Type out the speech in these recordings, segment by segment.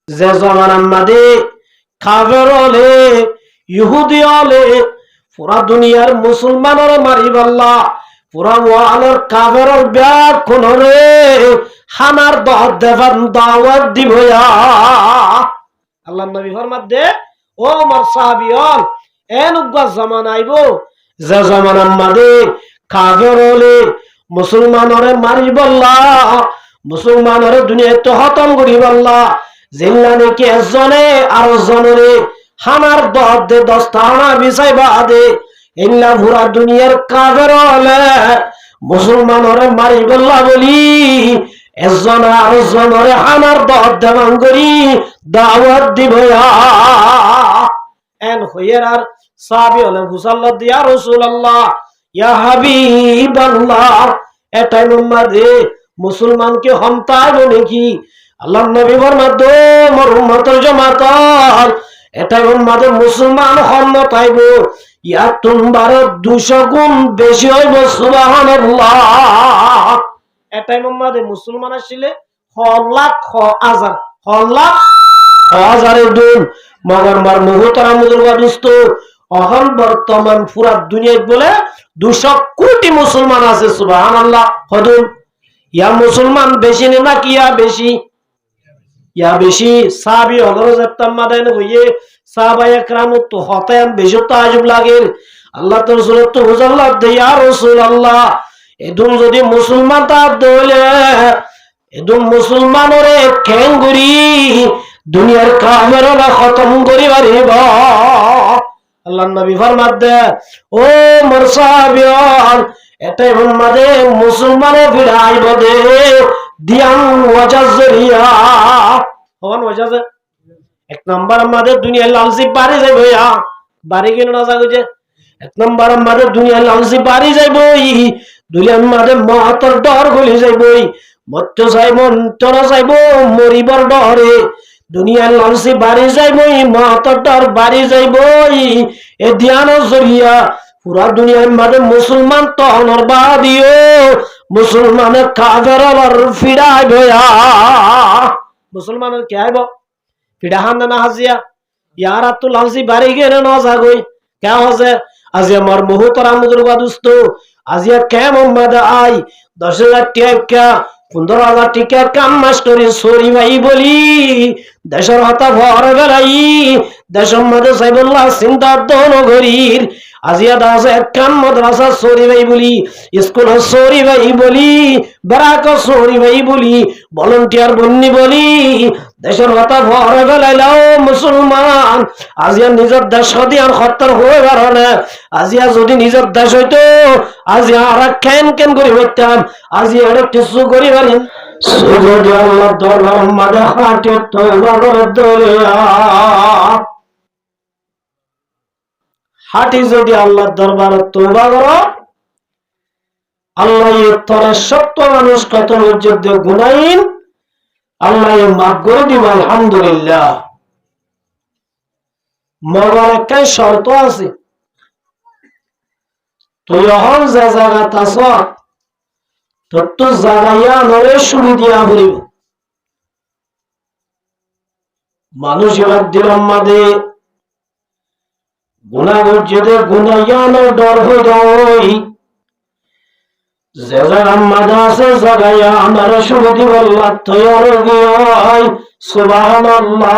যে জমানার মাঝে কাফের হলে ইহুদি হলে পুরা দুনিয়ার মুসলমানের মারিব আল্লাহ পুরা ওয়ালের কাফের ব্যাগ কোন রে হানার দেবান দাওয়াত দিব আল্লাহ নবী ফরমাত দে ও আমার সাহাবীয়ন এনুগা জামান আইব যে জামানার মাঝে কাফের হলে মুসলমানরে মারিব আল্লাহ মুসলমানরে দুনিয়াতে খতম করিব আল্লাহ জিল্লা নাকি একজনে আর জনরে হানার দে 10টা হানা বিছাইবা দে ইল্লা পুরা দুনিয়ার কাফের হলে মুসলমানরে মারিব আল্লাহ বলি একজন আর জনরে হানার দেবান করি দাওয়াত দিব এন হইয়ের আর সাহাবী হলে হুসাল্লাহ দিয়া রাসূলুল্লাহ ইয়া হাবিবাল্লাহ এটাই উম্মতে মুসলমানকে হন্তাইব নাকি আল্লাহর নবী ফরমাতো মোর উম্মতের জামাতাল এটাই উম্মতে মুসলমান হন্তাইব ইয়া তোমার 200 গুণ বেশি হইব সুবহানাল্লাহ এটাই উম্মতে মুসলমান আসলে লাখ হাজার লাখ হাজারের দুন মগর মার মুহতারা মুদুরবা দোস্ত অহন বর্তমান পুরা দুনিয়ায় বলে 200 কোটি মুসলমান আছে সুবহানাল্লাহ হদুন ইয়া মুসলমান বেশি না কি ইয়া বেশি সাহাবী হযরত তাম্মাদান হইয়ে সাহাবায়ে کرام তো হতায়ান বেশি তাজব লাগে আল্লাহ তো রাসূল তো হুজাল্লাহ দে ইয়া রাসূলুল্লাহ এদুম যদি মুসলমান তা দলে এদুম মুসলমানরে কেঙ্গুরি দুনিয়ার কাফেররা খতম করি পারিব আল্লাহর নবী ফরমাত দে ও মোর সাহাবীয়ন এটাই উম্মতে মুসলমানে ফিরাইব দে দিয়ান ওয়াজাজরিয়া হন ওয়াজাজ এক নাম্বার আমাদের দুনিয়ার লালসি পারি যাইব বাড়ি গেল না যাগো যে এক নাম্বার আমাদের দুনিয়ার লালসি পারি যাইব দুনিয়ার মাঝে মহাতর ডর গলি যাইব মত্ত যাইব তোরা যাইব মরিবর ডরে দুনিয়ার লালসি বাড়ি যাইব মহাতর ডর বাড়ি যাইব এ ধ্যান জরিয়া পুরা দুনিয়ার মাঝে মুসলমান তহনর বাদিও মুসলমানের কাফেরর ফিরাইব মুসলমানের কে আইব ফিরাহান না হাজিয়া ইয়ারা তো লালসি বাড়ি গেলে না যাগই কে হসে আজি আমার মুহতারা মুদুরবা দোস্ত আজিয়া কেমন মাদা আই 10,000 টাকা 15,000 টাকা কাম মাস্টরি সরি ভাই বলি দেশের হতা ভর বেলাই দেশের মাঝে সাইবুল্লাহ চিন্তা দনগরীর আজিয়া দাস একখান মাদ্রাসা সরি ভাই বলি স্কুল সরি ভাই বলি বারাক সরি ভাই বলি ভলান্টিয়ার বন্নি বলি দেশের হতা ভর বেলাইলাও মুসলমান আজিয়া নিজের দেশ দিয়ার খত্তর হয়ে বেড়ানে আজিয়া যদি নিজের দেশ হইতো আজিয়া আর কেন করি হইতাম আজিয়া আর কিছু করি পারি সুযোগ আল্লাহ দরবার মাঝে হাটে তওবা করে দরিয়া হাটি যদি আল্লাহর দরবারে তওবা করো আল্লাহ তোর সত্য মানুষ কত মসজিদ গুনাইন আল্লাহ মাফ করে দিব আলহামদুলিল্লাহ মগর একটাই শর্ত আছে তুই এখন যে জায়গাত আছ তোর তো জায়গাইয়া নরে সুবিধা হইব মানুষ এবার দিলাম মাদে গুণা গর্জিতে গুনাইয়া ডর হয়ে যাই যে জায়গা মাদা আছে জায়গাইয়া আমার সুবিধি বললা তৈর গিয়ে সুবহানাল্লাহ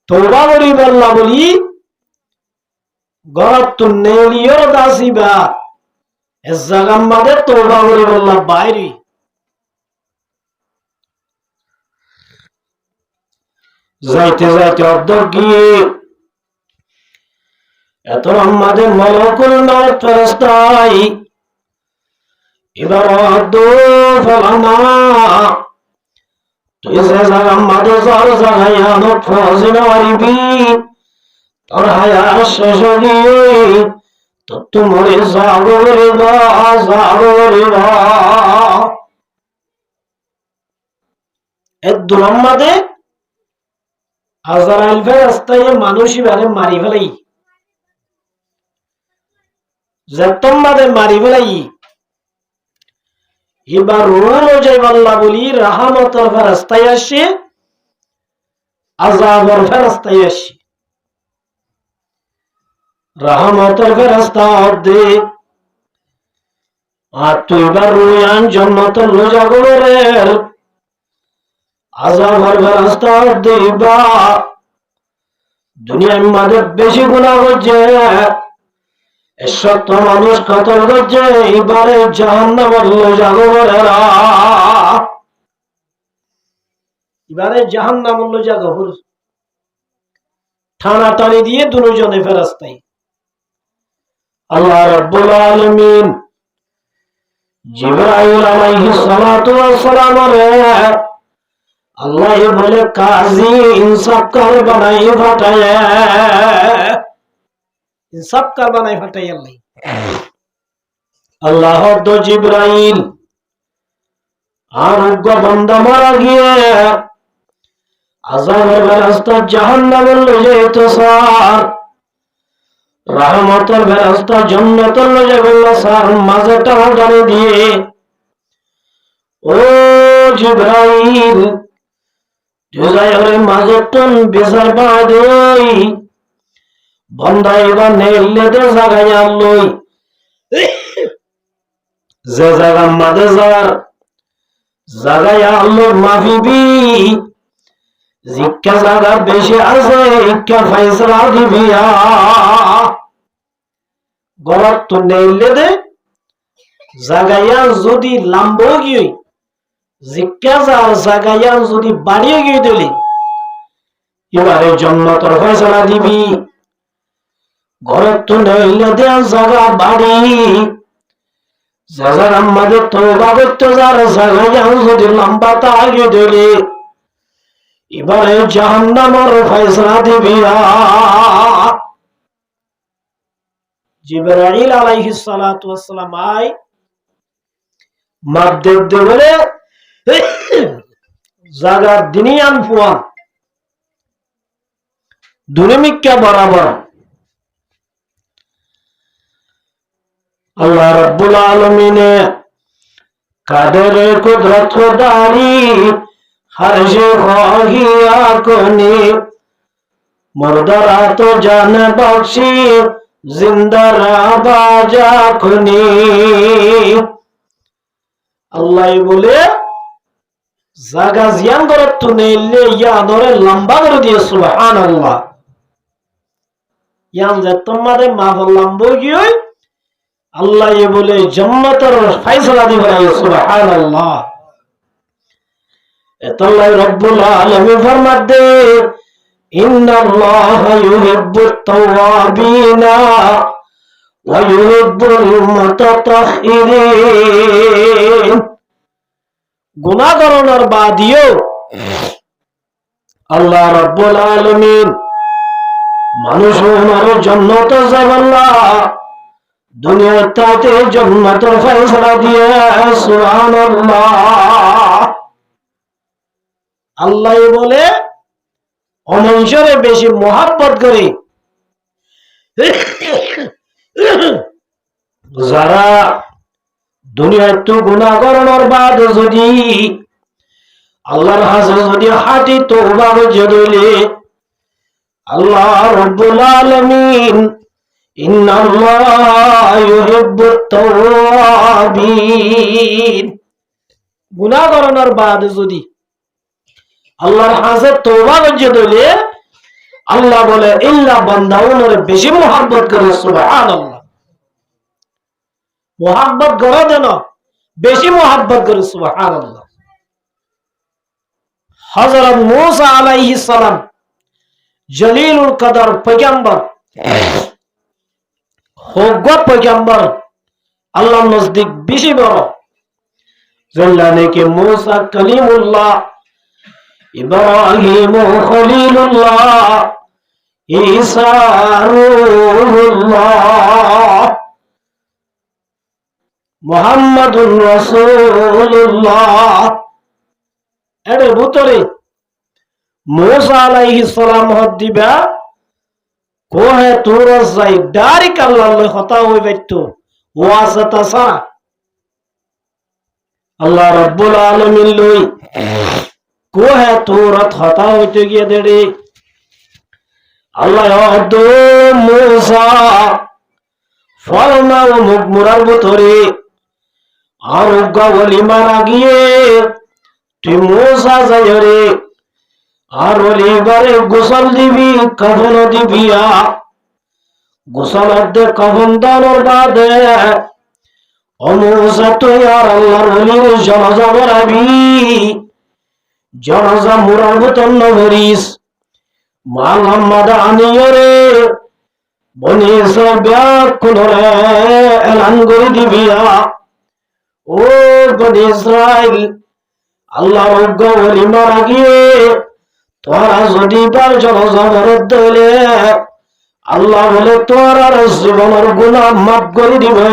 তওবা করি বললা বলি গরত তো নেলিয়র দাসিবা এ জায়গা মাদে তওবা করি বললা বাইরে যাইতে যাইতে অর্ধ গিয়ে এত আমাদের মলকুল মউত ফেরেশতাই এবার অর্ধ ফলানা তুই যে জায়গা আমাদের জল জাগাইয়া ফজিল আরিবি তোর হায়াত শেষ গিয়ে তো তুমি যাবো রে বা এর দুরম্মাদে আজরাইল ফেরেশতাই মানুষই বারে মারি ফেলাই যেতম মাদে মারি ফেলাই এবার অনুযায়ী আল্লাহ বলি রাহমতের ফেরেশতায় আসে, আযাবের ফেরেশতায় আসে। রাহমতের ফেরেশতা দে আর তুই এবার রুয়ান জান্নাতুল জাগরের আযাবের ফেরেশতা দিবা দুনিয়ার মাঝে বেশি গুনাহ করছে, সত্য মানুষ কতল করছে, এবারে জাহান্নামের জাগরেরা এবারে জাহান্নামের জাগর টানাটানি দিয়ে দুজনে ফেরেশতায়। আল্লাহ রাব্বুল আলামিন জিবরাইল আলাইহিস সালাতু ওয়াস সালাম আল্লাহ বলে কাজী ইনসাফকার বানাই ফাটায়, ইনসাফকার বানাই ফাটাই আল্লাহ তো জিবরাইল আর বান্দা মারা গিয়ে আযাবের ফেরেশতা জাহান্নামের লইতে সার, রহমতের ফেরেশতা জান্নাতের লইতে সার, মাঝে টানাটানি দিয়ে ও জিবরাইল মাঝে টন বিচার বাদই বন্দা এবার নেলে দে জায়গায় আনলই, যে জায়গা মাঝে যার জায়গায় আনলো মাফিবি, জিজ্ঞা জায়গা বেশি আছে ইকা ফাইসলা দিবিয়া, গলত তো নেলে দে জায়গায় যদি লাম্বো গিয়ে জিজ্ঞাসার জায়গায় যদি বাড়িয়ে গিয়ে দিলি এবারে জান্নাতের ফয়সালা দিবি, ঘরের তো নইলে দেয়া জায়গা বাড়ি যারা আমাদের তওবা করতে যার জায়গায় যদি লম্বা তাগিয়ে দিলি এবারে জাহান্নামের ফয়সালা দিবি। জিবরাইল আলাইহিস সালাতু ওয়াস সালাম আই মাদ্দেব দেবলে জাগা দিনিয়ান ফুয়ান দুনিমিক্কা বরাবর আল্লাহ রাব্বুল আলামিনে কাদের কুদরত খোদারি হরশে খাহিয়া কোনি মুর্দারা তো জান বখশি জিন্দারা বাজা খুনি। আল্লাহ বলে জাগা জিয়ান করে তো নেইলে ইয়া ধরে লম্বা করে দিয়ে সুবহানাল্লাহ, ইয়ান যে তোমাদের মাফ লম্বা গিয়ে আল্লাহ বলে জান্নাতের ফয়সালা দিবে সুবহানাল্লাহ। এতাল্লাহ রব্বুল আলামিন ফরমাতে ইন্নাল্লাহা ইউহিব্বুত তাওয়াবিনা ওয়া ইউহিব্বুল মুতাতাহহিরিন, গুনাহ করার বাদিও আল্লাহ রাব্বুল আলামিন মানুষের জান্নাত যাবেনা দুনিয়াতে জান্নাতের ফয়সালা দিয়ে সুবহানাল্লাহ। আল্লাহ বলে অমনুষ্যরে বেশি মোহাব্বত করে যারা দুনিয়ায় তো গুনাহ করার বাদ যদি আল্লাহর হাজর যদি হাঁটি তওবা করে আল্লাহ রাব্বুল আলামিন ইন্নাল্লাহা ইউহিব্বুত তাওয়াবিন, গুনাহ করার বাদ যদি আল্লাহর হাজর তওবা করে আল্লাহ বলে ইল্লা বান্দা ওনারে বেশি মোহাব্বত করে সুবহানাল্লাহ। মোহাব্বত করে যেন বেশি মোহাব্বত করে সুবহানাল্লাহ। হযরত মূসা আলাইহিস সালাম জলিলুল কদর পয়গম্বর হোগ পয়গম্বর আল্লাহর নজদিক বেশি বড়, জানলানে কে মূসা কলিমুল্লাহ, ইব্রাহিম খলিলুল্লাহ, ঈসা রূহুল্লাহ, মুহাম্মাদুর রাসূলুল্লাহ। এর ভিতরে মূসা আলাইহিস সালাম দিবা কোহে তুর যাই ডাইরেক্ট আল্লাহর কথা হই বাইতো ওয়াসাতা সারা আল্লাহ রাব্বুল আলামিন লই কোহে তুরাত হতা হইতে গিয়ে দেড়ে আল্লাহ অদ্দ মুসা ফলনা ও মুখ মুরার ভিতরে আর গলি মারা গিয়ে তুই মুসা যাই রে আর ওলিবারে গোসল দিবি কফন দিবিয়া গোসল দে কফন দানোর বাদে ও মুসা তুই আর আল্লাহর ওলির জানাজা পড়াবি জানাজা মুরার ভিতর নভরিস মোহাম্মদ আনিয়রে বনি ইসরাইল কোনরে এলান করে দিবিয়া ও বনি ইসরাইল আল্লাহর ওলি মারা গিয়ে তোরা যদি তার জনজবরত দিলে আল্লাহ বলে তোর আর জীবনের গুনাহ মাফ করে দিবে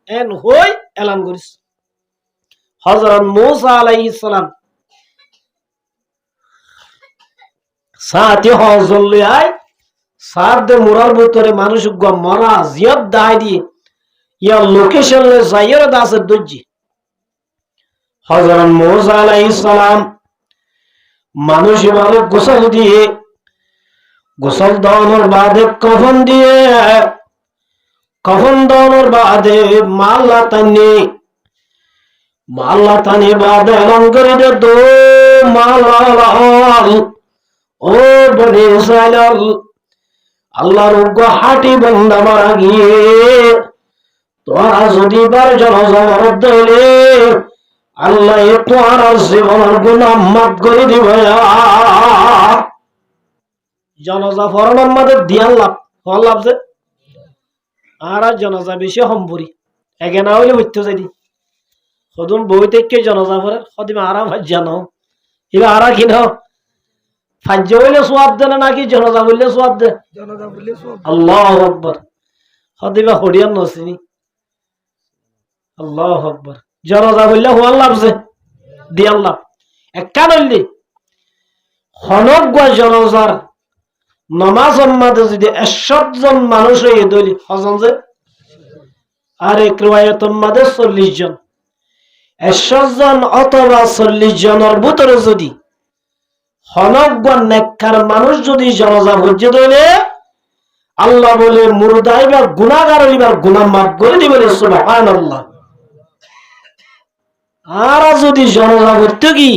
এন হই এলান করিস হযরত মূসা আলাইহিস সালাম সাথে হজল্লি আই সারদে মুরার ভিতরে মানুষ মরা জিয়ত দাই দিয়ে ইয়া লোকেশন লে যাইয়ের দাসে দজ্জি হযরত মূসা আলাইহিস সালাম মানুষ ভালো গোসল দিয়ে গোসল দানোর বাদে কফন দিয়ে কফন দানোর বাদে মাল্লা তানি বাদে এলান করে দে দো মালাল ও বনি ইসরাইল আল্লাহর হাঁটি বন্ধা মারা গিয়ে তোরা যদি বার জনজবরত দিলে আল্লাহ তোর জীবনের গুনাহ মাফ করে দিবে জনজা ফরমান মাদের দিয়ান লাভ হল লাভছে আর জনজা বেশি সম্ভরি এগে না হইলে হইতে যাই সদুন বই থেকে জনজা ফরে সদিমা আরা ভাজ জানো এবার আরা কি নাও ফাজ্য হইলে সোয়াব দে নাকি জনজা বললে সোয়াব দে আল্লাহু আকবার সদিমা হরিয়ান নসিনি আল্লাহু আকবার জনজা বললে হওয়ার লাভছে দিয়ান লাভ একা নইলে হনক গা জনজার নমাজ মাঝে যদি 100 জন মানুষ হয়ে দলি হজন যে আর এক রিওয়ায়াত মাঝে 40 জন 100 জন অথবা 40 জনের ভিতরে যদি হনকগণ নেককার মানুষ যদি জনজা ভোজ্য দলে আল্লাহ বলে মুরদাই বা গুনাহগার হইবার গুনাহ মাফ করে দিবেন সুবহানাল্লাহ আর যদি জনজা ভোজ্য কি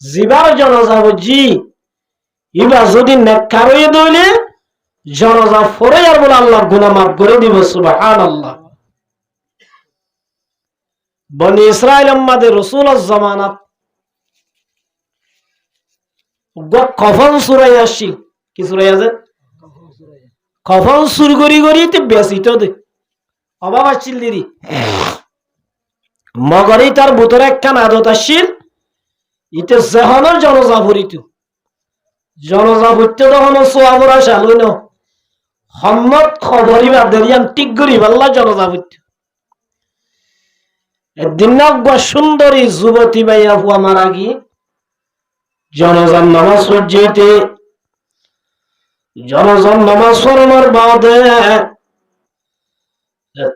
জিবার জনজা ভোজ্জি ইবা যদি নেককার হয়ে দলে জনজা ফরে আর বলে আল্লাহ গুনাহ মাফ করে দিবে সুবহানাল্লাহ বনি ইসরাইল আমাদের রাসূলের জামানাত কফন সুরাই আসি কি সুরাই আছে কফন সুর করি তে বেশি তো দে অভাব আসছিল দিদি মগরি তার ভিতরে একখান আদত আসছিল ইতে জহনের জনজা ভরিত জনজা ভরতে তখন সোয়াবরা চালু ন সম্মত খবরিবা দেরিয়ান টিক করি পাল্লা জনজা ভরত একদিন সুন্দরী যুবতী মাইয়া হুয়া মারা গিয়ে জনজান নামাজ পড়তে জনজান নামাজ পড়ানোর বাদে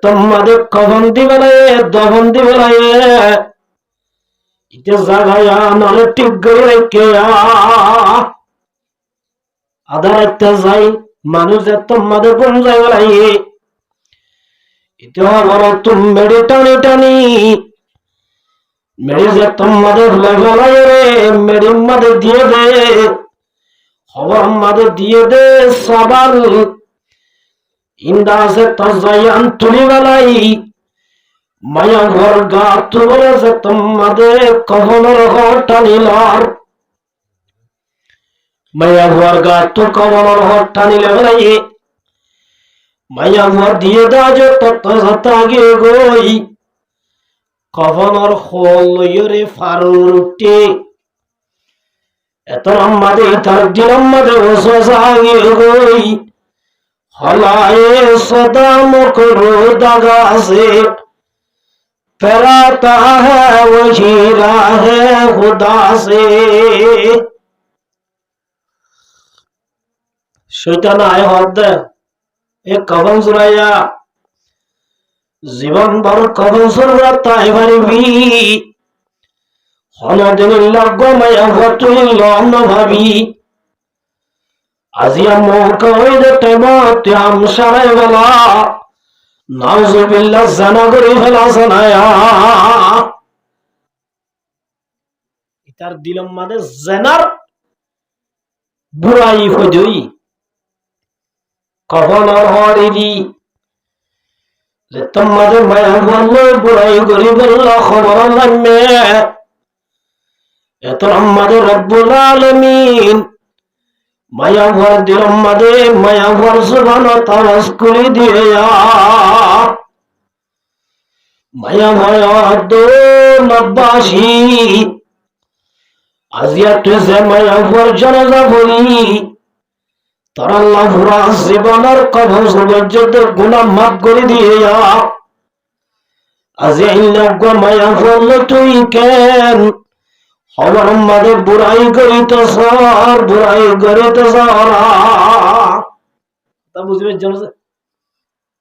তোমাদের কখন দিবে না দহন দিবে না এটা জায়গায় নাহলে ঠিক করে রেখে আধার একটা যাই মানুষ তোমাদের কোন জায়গায় এটা বলো তুমি মেরে টানি মেরে যে তোমাদের লাগালাই রে মেরে মাদের দিয়ে দে খবর মাদের দিয়ে দে সবাল ইন্দা আছে তাজায়ান তুলি বেলাই মায়া ঘর গা তুলে যে তোমাদের কখনোর ঘর টানিলার মায়া ঘর গা তো কখনোর ঘর টানিলে বেলাই মায়া ঘর দিয়ে দা যে তত আগে গই কখনোর খোল লইরে ফারুটে এত আমাদের তার দিন আমাদের ওসাগে গই হলায়ে সদা মকরু দাগা সে ফেরাতা হ্যায় ওহি রাহে খুদা সে শয়তান আয় হদ এ কখন সুরাইয়া জীবন বড় কবন সররা তাই পারিবি হনদিনিল্লাহ গমায়া ভতুল্লাহ ভাবি আজিয়া মৌকা হইলে তেমতে আমসারাই বেলা নাউজুবিল্লাহ জানা করে ফেলা জানায়া ইতার দিলম মানে জেনার বুড়াই হইদই কখন আর হরিদি যে তোমাদের মায়া বললো বুড়াই করি বললা খবর লাগবে এত আমাদের রব্বুল আলামিন মায়া ভর দিলম মাদে মায়া ভর সুবহান তাওয়াজ করে দিয়ে মায়া ভয় দো নব্বাসী আজিয়া তুই যে মায়া ভর জানাজা বলি তার আল্লাহ পুরা জীবনের কবর পর্যন্ত গুনাহ মাফ করে দিয়ে আজি ইল্লাহ মায়া ভরলে তুই কেন খবর মাদে বুড়াই করিতে সর বুড়াই করিতে সরা তা বুঝবে জানাজা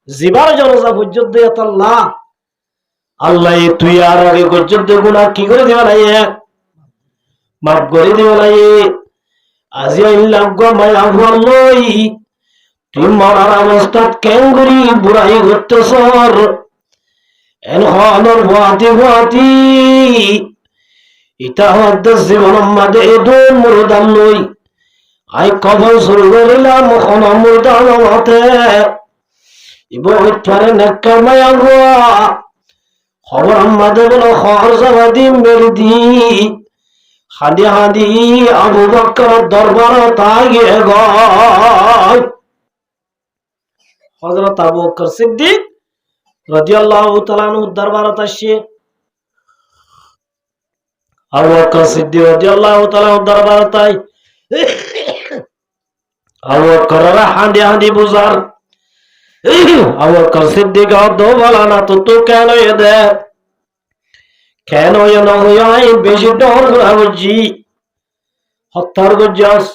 জীবার জানাজা পর্যন্ত আল্লাহ আল্লাহ তুই আর আগে পর্যন্ত গুনাহ কি করে দিবা নাই মাফ করে দিবা নাই আজি আল্লাহ মায়া ভরলই তুই মরার অবস্থাত কেন করি বুড়াই করতে সর এন হনর ভাতি ইটা হদ্দ জীবন মাদে এদো মুরদাম লই আই কবল শুরু করিলাম খন মুরদাম হতে ইব ইত্তারে নেককার মায়া গোয়া খবর মাদে বলো খর জাবাদি মেরদি হাদি হাদি আবু বকর দরবার তাগে গয় হযরত আবু বকর সিদ্দিক রাদিয়াল্লাহু তাআলা আনহু দরবারত আসে আবু বকর সিদ্দিক রাদিয়াল্লাহু তাআলা দরবারত আই আবু বকর হাদি হাদি বুজার আবু বকর সিদ্দিক দো বলা না তো কেন এদে কেন নয় বেশি ডর গুনাবজি হত্যার গজ্জাস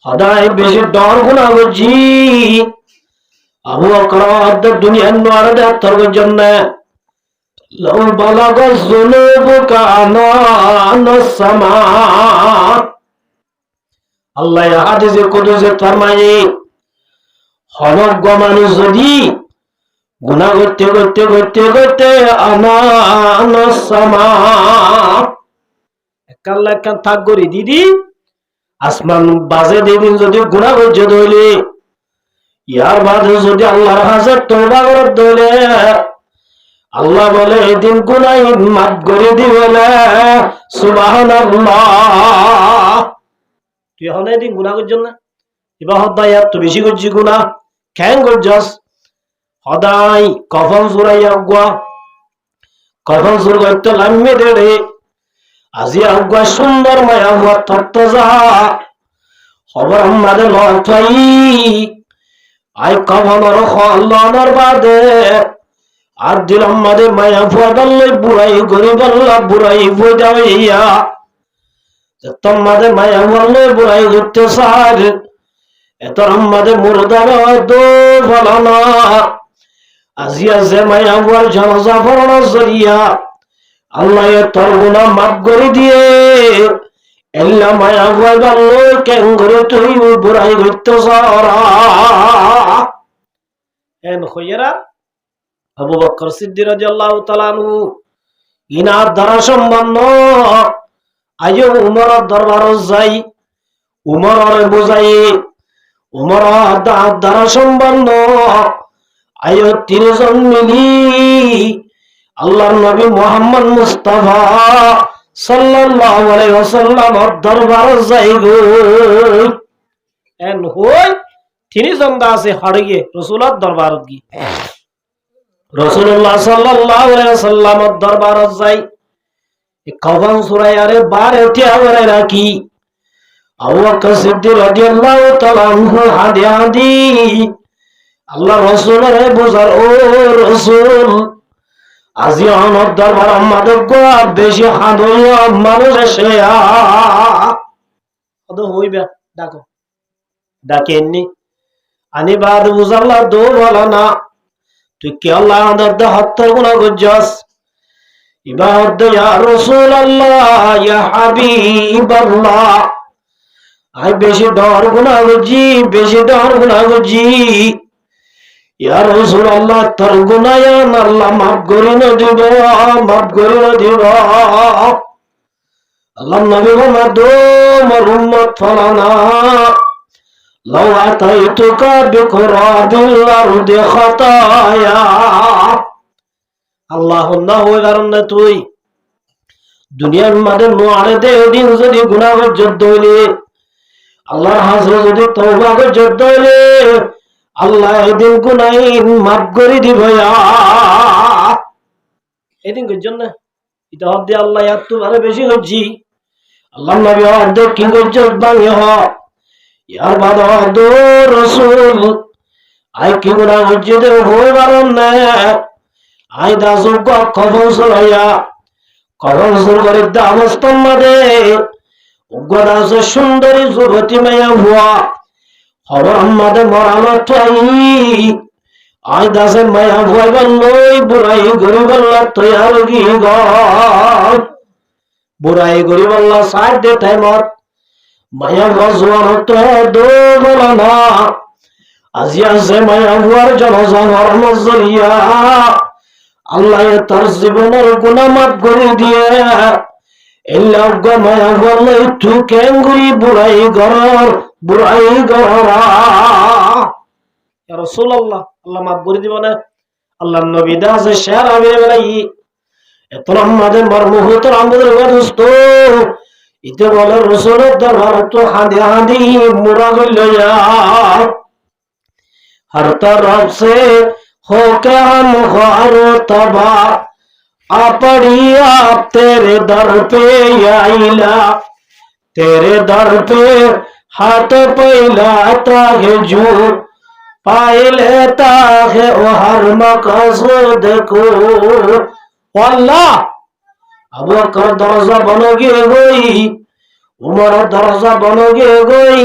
সদায় বেশি ডর গুনাবজি আবু বকর দুনিয়ার নোয়ার দে হত্যার গজ্জন লও বালাগ যুনুবুকা আনানাস সামা আল্লাহ হাদিসে কুদসে ফরমায়ে হনক মানুষ যদি গুনাহ করতে করতে করতে করতে আনানাস সামা একাল্লা একান থাক গরি দিদি আসমান বাজে দিদিন যদি গুনাহ করছে দইলে ইয়ার বাদে যদি আল্লাহর হাজার তওবা করত দইলে আল্লাহ বলে এদিন গুনাহ মাফ করে দিবে না সুবহানাল্লাহ তুই হলে এদিন গুনাহ করছিস না এবার হদাই এত বেশি করছিস গুনাহ কেন করছস হদাই কফন সুরাইয়া গুয়া কফন সুর করতে লাম্মে দেড়ে আজি আগুয়া সুন্দর মায়া হুয়া তত্ত্ব যা খবর আমাদের লঠাই আই কফনর খল্লনের বাদে আর দিল আমাদের মায়া ফুয়া ডাল্লাই বুড়াই গরিব আল্লাহ বুড়াই ফুয়া হইয়া তোমাদের মায়া বললে বুড়াই ঘুরতে সার এত আমাদের মুরদার দো ফলানা আজিয়া যে মায়া বুয়ার জানাজা ফলানা জরিয়া আল্লাহ তোর গুনাহ মাফ করে দিয়ে এল্লা মায়া বুয়া বললে কেন করে তুই বুড়াই ঘুরতে সারা এন খয়রা আবু বকর সিদ্দিক রাদিয়াল্লাহু তাআলা আনহু ইনার দ্বারা সম্পন্ন আয়ো উমর দরবার যাই উমরের বুঝাই উমর দ্বারা সম্পন্ন আয়ো তিনজন মিলি আল্লাহর নবী মুহাম্মদ মুস্তাফা সাল্লাল্লাহু আলাইহি ওয়াসাল্লাম দরবার যাই গো এন হই তিনজন দাসে হাড়িয়ে রাসূলের দরবারত গি রাসূলুল্লাহ সাল্লাল্লাহু আলাইহি ওয়াসাল্লাম দরবারত যাই কফন সুরাইয়ারে বারে তিয়ারে রাখি আবু বকর সিদ্দিক রাদিয়াল্লাহু তাআলা আনহু হাদি হাদি আল্লাহ রাসূলের বুঝার ও রাসূল আজি আমার দরবার আমাদের গো বেশি হাদইয়া মানুষ এসে আদো হইবে ডাকো ডাকেননি আনি বাদ বুঝাল্লাহ দো বলা না তুই কি আল্লাহ আমাদের হত্যার গুনাহ করছস? ইবাদত ইয়া রাসূলুল্লাহ ইয়া হাবিবাল্লাহ, আই বেশি ডর গুনাহ করছি, বেশি ডর গুনাহ করছি। ইয়া রাসূলুল্লাহ তোর গুনাহ আল্লাহ মাফ করে না দিব, মাফ করে না দিব। আল্লাহ নবী বলেন দো মোর উম্মত ফালানা লাউ আতাইতুকা বিকুরাবিল আরদি খাতায়া। আল্লাহ না হয়ে কারণ না তুই দুনিয়ার মাঝে নোয়ারে দে দিন যদি গুনাহ করতে হইলে, আল্লাহর হাজরে যদি তওবা করতে হইলে আল্লাহ এদিন গুনাহ মাফ করে দিব। এদিন করছেন না, এটা হদ্দে আল্লাহ এত ভালো বেশি করছি। আল্লাহ নবী অর্ধেক কি করছে বাঙে ইয়ার বাদ রসুল আই কি গুনাহ করছে দে হয়ে পারন না। আই দাসুক খবর সরাইয়া খবর সুর করে দামস্তম মাদে উগ্র আছে সুন্দরী যুবতী মাইয়া ভুয়া খবর আমাদের মরামত আই দাসে মায়া ভুয়া বললই বুড়াই গরিব আল্লাহ তৈয়ার কি গর বুড়াই গরিব আল্লাহ সাইড দে টাইমত মায়া ভজওয়ান তো দো বলা না আজি আছে মায়া ভুয়ার জনজনর মজরিয়া আল্লাহ তার জীবনের গুনাহ মাফ করে দিয়ে এল্লাহ মায়া ভুয়া তু কেঙ্গুরি বুড়াই গর বুড়াই গরা। ইয়া রাসূলুল্লাহ আল্লাহ মাফ করে দিব না। আল্লাহর নবী দাসে শের আমি বলাই এত আমাদের মর্মহত আমাদের দোস্ত ইতে বলে রাসূলের দরবার তো হাঁদি হাঁদি মুরা গইল हर तरफ से होके हम ख्वार तबा आ पड़ी आप तेरे दर पे आइला तेरे दर पे हाथ पैलाता है जो पाए लेता है वो हर मकसद को। अल्लाह अब कर दरजा बनोगे गोई उमर दरजा बनोगे गोई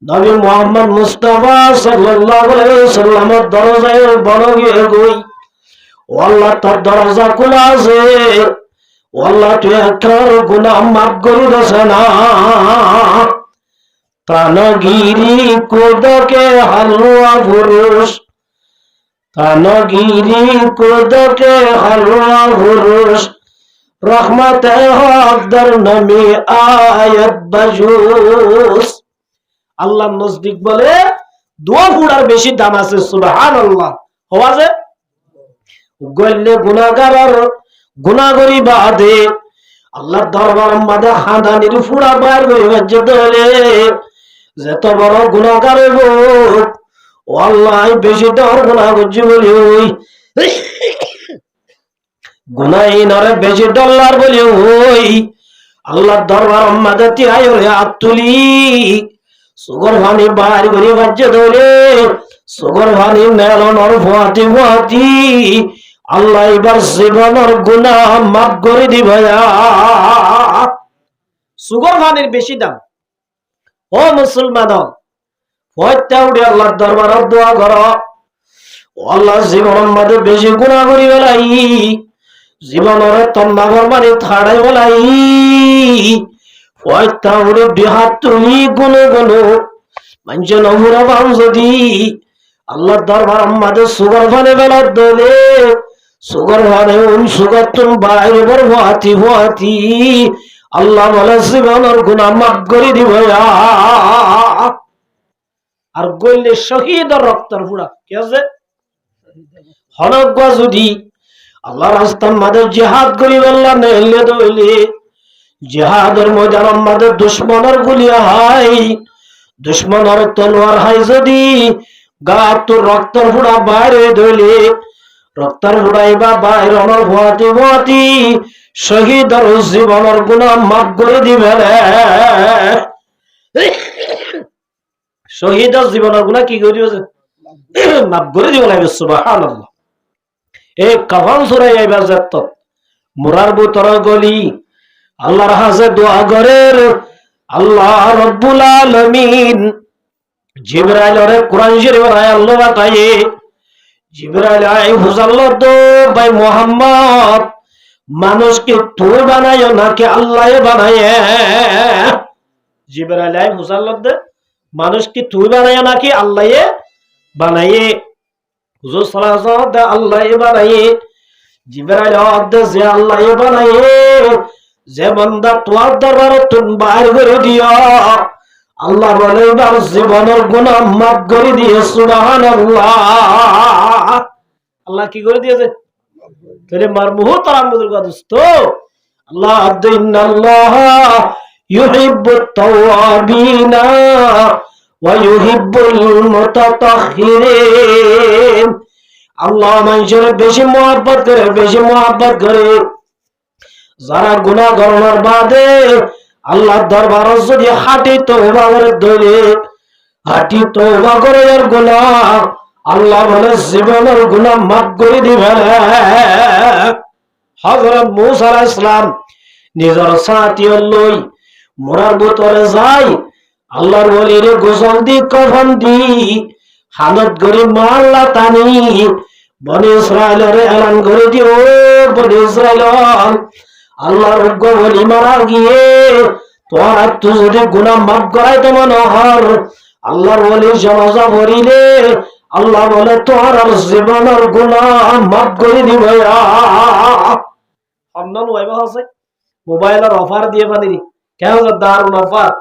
नबी मोहम्मद मुस्तफा सल्लल्लाहु अलैहि वसल्लम दरजाয় বড়গে গই। আল্লাহ তার দরজা খোলা আছে, আল্লাহ তুই একবার গুনাহ মাফ করে দাস না। তানগিরি কোদকে হালুয়া পুরুষ তানগিরি কোদকে হালুয়া পুরুষ রহমতে হক দর নমি আয়াত বাজুস। আল্লাহ নজদিক বলে দোয়া গুড়ার বেশি দাম আছে। সুবহানাল্লাহ হওয়া যে গল্লে গুনাহগার গুনাহগরি বাদে আল্লাহ দরবার মাদে খানদানির ফুড়া বাইর করে বাজতে হলে যত বড় গুনাহগার হোক ও আল্লাহ বেশি দর গুনাহ করছে বলি ওই গুনাহীনরে বেশি ডলার বলি ওই আল্লাহ দরবার মাদে তিয়াই হলে আতুলি সুগর ভানি বাইর করে বাজতে ধরে সুগর ভানি মেলনর ফুয়াতি ফুয়াতি আল্লাহ এবার জীবনের গুনাহ মাফ করে দিবে। সুগর ভানির বেশি দাম। ও মুসলমান হত্যা উঠে আল্লাহর দরবারে দোয়া করো আল্লাহ জীবনের মধ্যে বেশি গুনাহ করি বেলাই জীবনের তন্না ফরমানি ছাড়াই বেলাই হত্যা উঠে বিহাত তুমি গুনো গুনো মানুষ নহুরা বাম যদি আল্লাহর দরবার আমাদের সুগর ভানে বেলার দলে সুগর ভানে সুগর তুম বাইরে বর হাতি হাতি আল্লাহ বলে জীবনের গুনাহ মাফ করে দিব। আর গইলে শহীদ রক্তের ফুড়া কি আছে হনজ্ঞা যদি আল্লাহ রাস্তার মাঝে জিহাদ করি আল্লাহ নেলে দইলে জিহাদের ময়দানের মাঝে দুশ্মনের গুলি হাই দুশ্মনের তলোয়ার হাই যদি গা তোর রক্তের ফুড়া বাইরে দইলে রক্তের ফুড়াই বা বাইর অনর ভুয়াতি ভুয়াতি শহীদের জীবনের গুনাহ মাফ করে দিবে। শহীদের জীবনের গুনাহ কি করে দিবে মাফ করে দিবে লাগবে। সুবহানাল্লাহ এই কাফন সূরা ইবাদত মুরার বুতর গলি আল্লাহর হাজে দোয়া করের আল্লাহ রব্বুল আলামিন জিবরাইল রে কুরআন শরীফের আয়াত বাতায়ে জিবরাইল আই হুজাল্লাহ তো ভাই মোহাম্মদ মানুষকে তুই বানায় নাকি আল্লাহ বানায়? জিবরাইল আই হুজাল্লাহ দে মানুষকে তুই বানায় নাকি আল্লাহ বানায়? হুজুর সাল্লাল্লাহু আলাইহি ওয়াসাল্লাম আল্লাহ বানায়। জিবরাইল দে যে আল্লাহ বানায়, যে বান্দা তোর দরবারে তুমি বাইর করে দিও, আল্লাহ বলে এবার জীবনের গুনাহ মাফ করে দিয়ে সুবহানাল্লাহ। আল্লাহ কি করে দিয়েছে? তাহলে মার মুহতারাম বুজুর্গ দোস্ত, আল্লাহ ইন্নাল্লাহ ইউহিব্বুত তাওয়াবিনা ওয়া ইউহিব্বুল মুতাতাহহিরিন। আল্লাহ মানুষের বেশি মহব্বত করে, বেশি মহব্বত করে যারা গুনাহ করার বাদে আল্লাহর দরবারে যদি হাঁটি তওবা করে ধরে, হাঁটি তওবা করে এর গুনাহ আল্লাহ বলে জীবনের গুনাহ মাফ করে দিবে। হযরত মূসা আলাইহিস সালাম নিজের সাথী লই মোরার ভিতরে যায়, আল্লাহর ওলির গোসল দি কফন দি হালত করে মারলা টানি বনি ইসরাইলের এলান করে দিও, বনি ইসরাইল আল্লাহর ওলি মারা গিয়ে তোরা তুই যদি গুনাহ মাফ করাই তো মনে হর আল্লাহর ওলির জানাজা পড়িলে আল্লাহ বলে তোর জীবনের গুনাহ মাফ করে দিবে। অন্যান্য ওয়াইবা আছে মোবাইলের অফার দিয়ে পানি কেন দারুন অফার,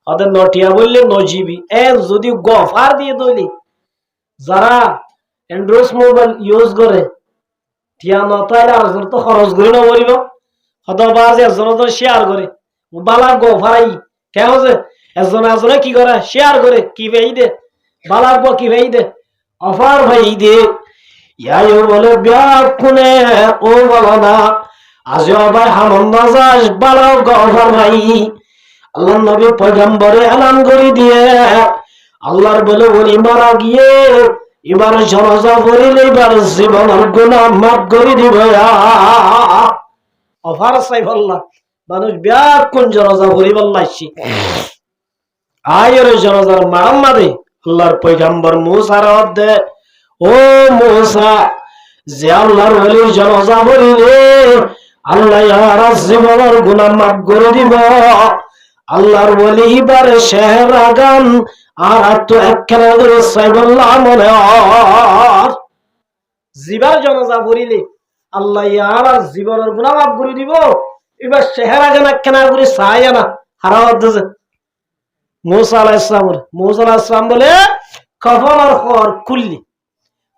ওদের নটিয়া বললে 9 GB যদি অফার দিয়ে দইলি যারা অ্যান্ড্রয়েড মোবাইল ইউজ করে টিয়া নতাইলে আর তো খরচ করে না বলিব, হতবাজ একজন শেয়ার করে বালা গফারাই কেন যে একজন একজনে কি করে শেয়ার করে কি ভাই দে বালার গো কি ভাই দে অফার ভাই দে ইয়াও বলে ব্যাগ কোনে ও বলো না আজ ভাই হামন নাজাস বালা গফার ভাই। আল্লাহর নবী পয়গম্বরে এলান করে দিয়ে আল্লাহর বলে ওলি মারা গিয়ে এবার জানাজা পড়িলে এবার জীবনের গুনাহ মাফ করে দিবে। অফার চাই বললা মানুষ ব্যাগ কোন জানাজা পড়িব লাইছি আয়ের জানাজার মারাম মাদে আল্লাহর পয়গম্বর মূসার দে ও মূসা যে আল্লাহর ওলির জানাজা পড়িলে আল্লাহ আর জীবনের গুনাহ মাফ করে দিব। আল্লাহর ওলি এবার শেহরা গান আর তো একখানা করে সাইবুল্লাহ মনে হয় জীবার জানাজা পড়িলে আল্লাহ আর জীবনের গুনাহ মাফ করে দিব। এবার শেহরা গান একখানা করে চাই না হারাওয়াত দিছে মূসা আলাইহিস সালাম বলে কফনের খবর খুললি,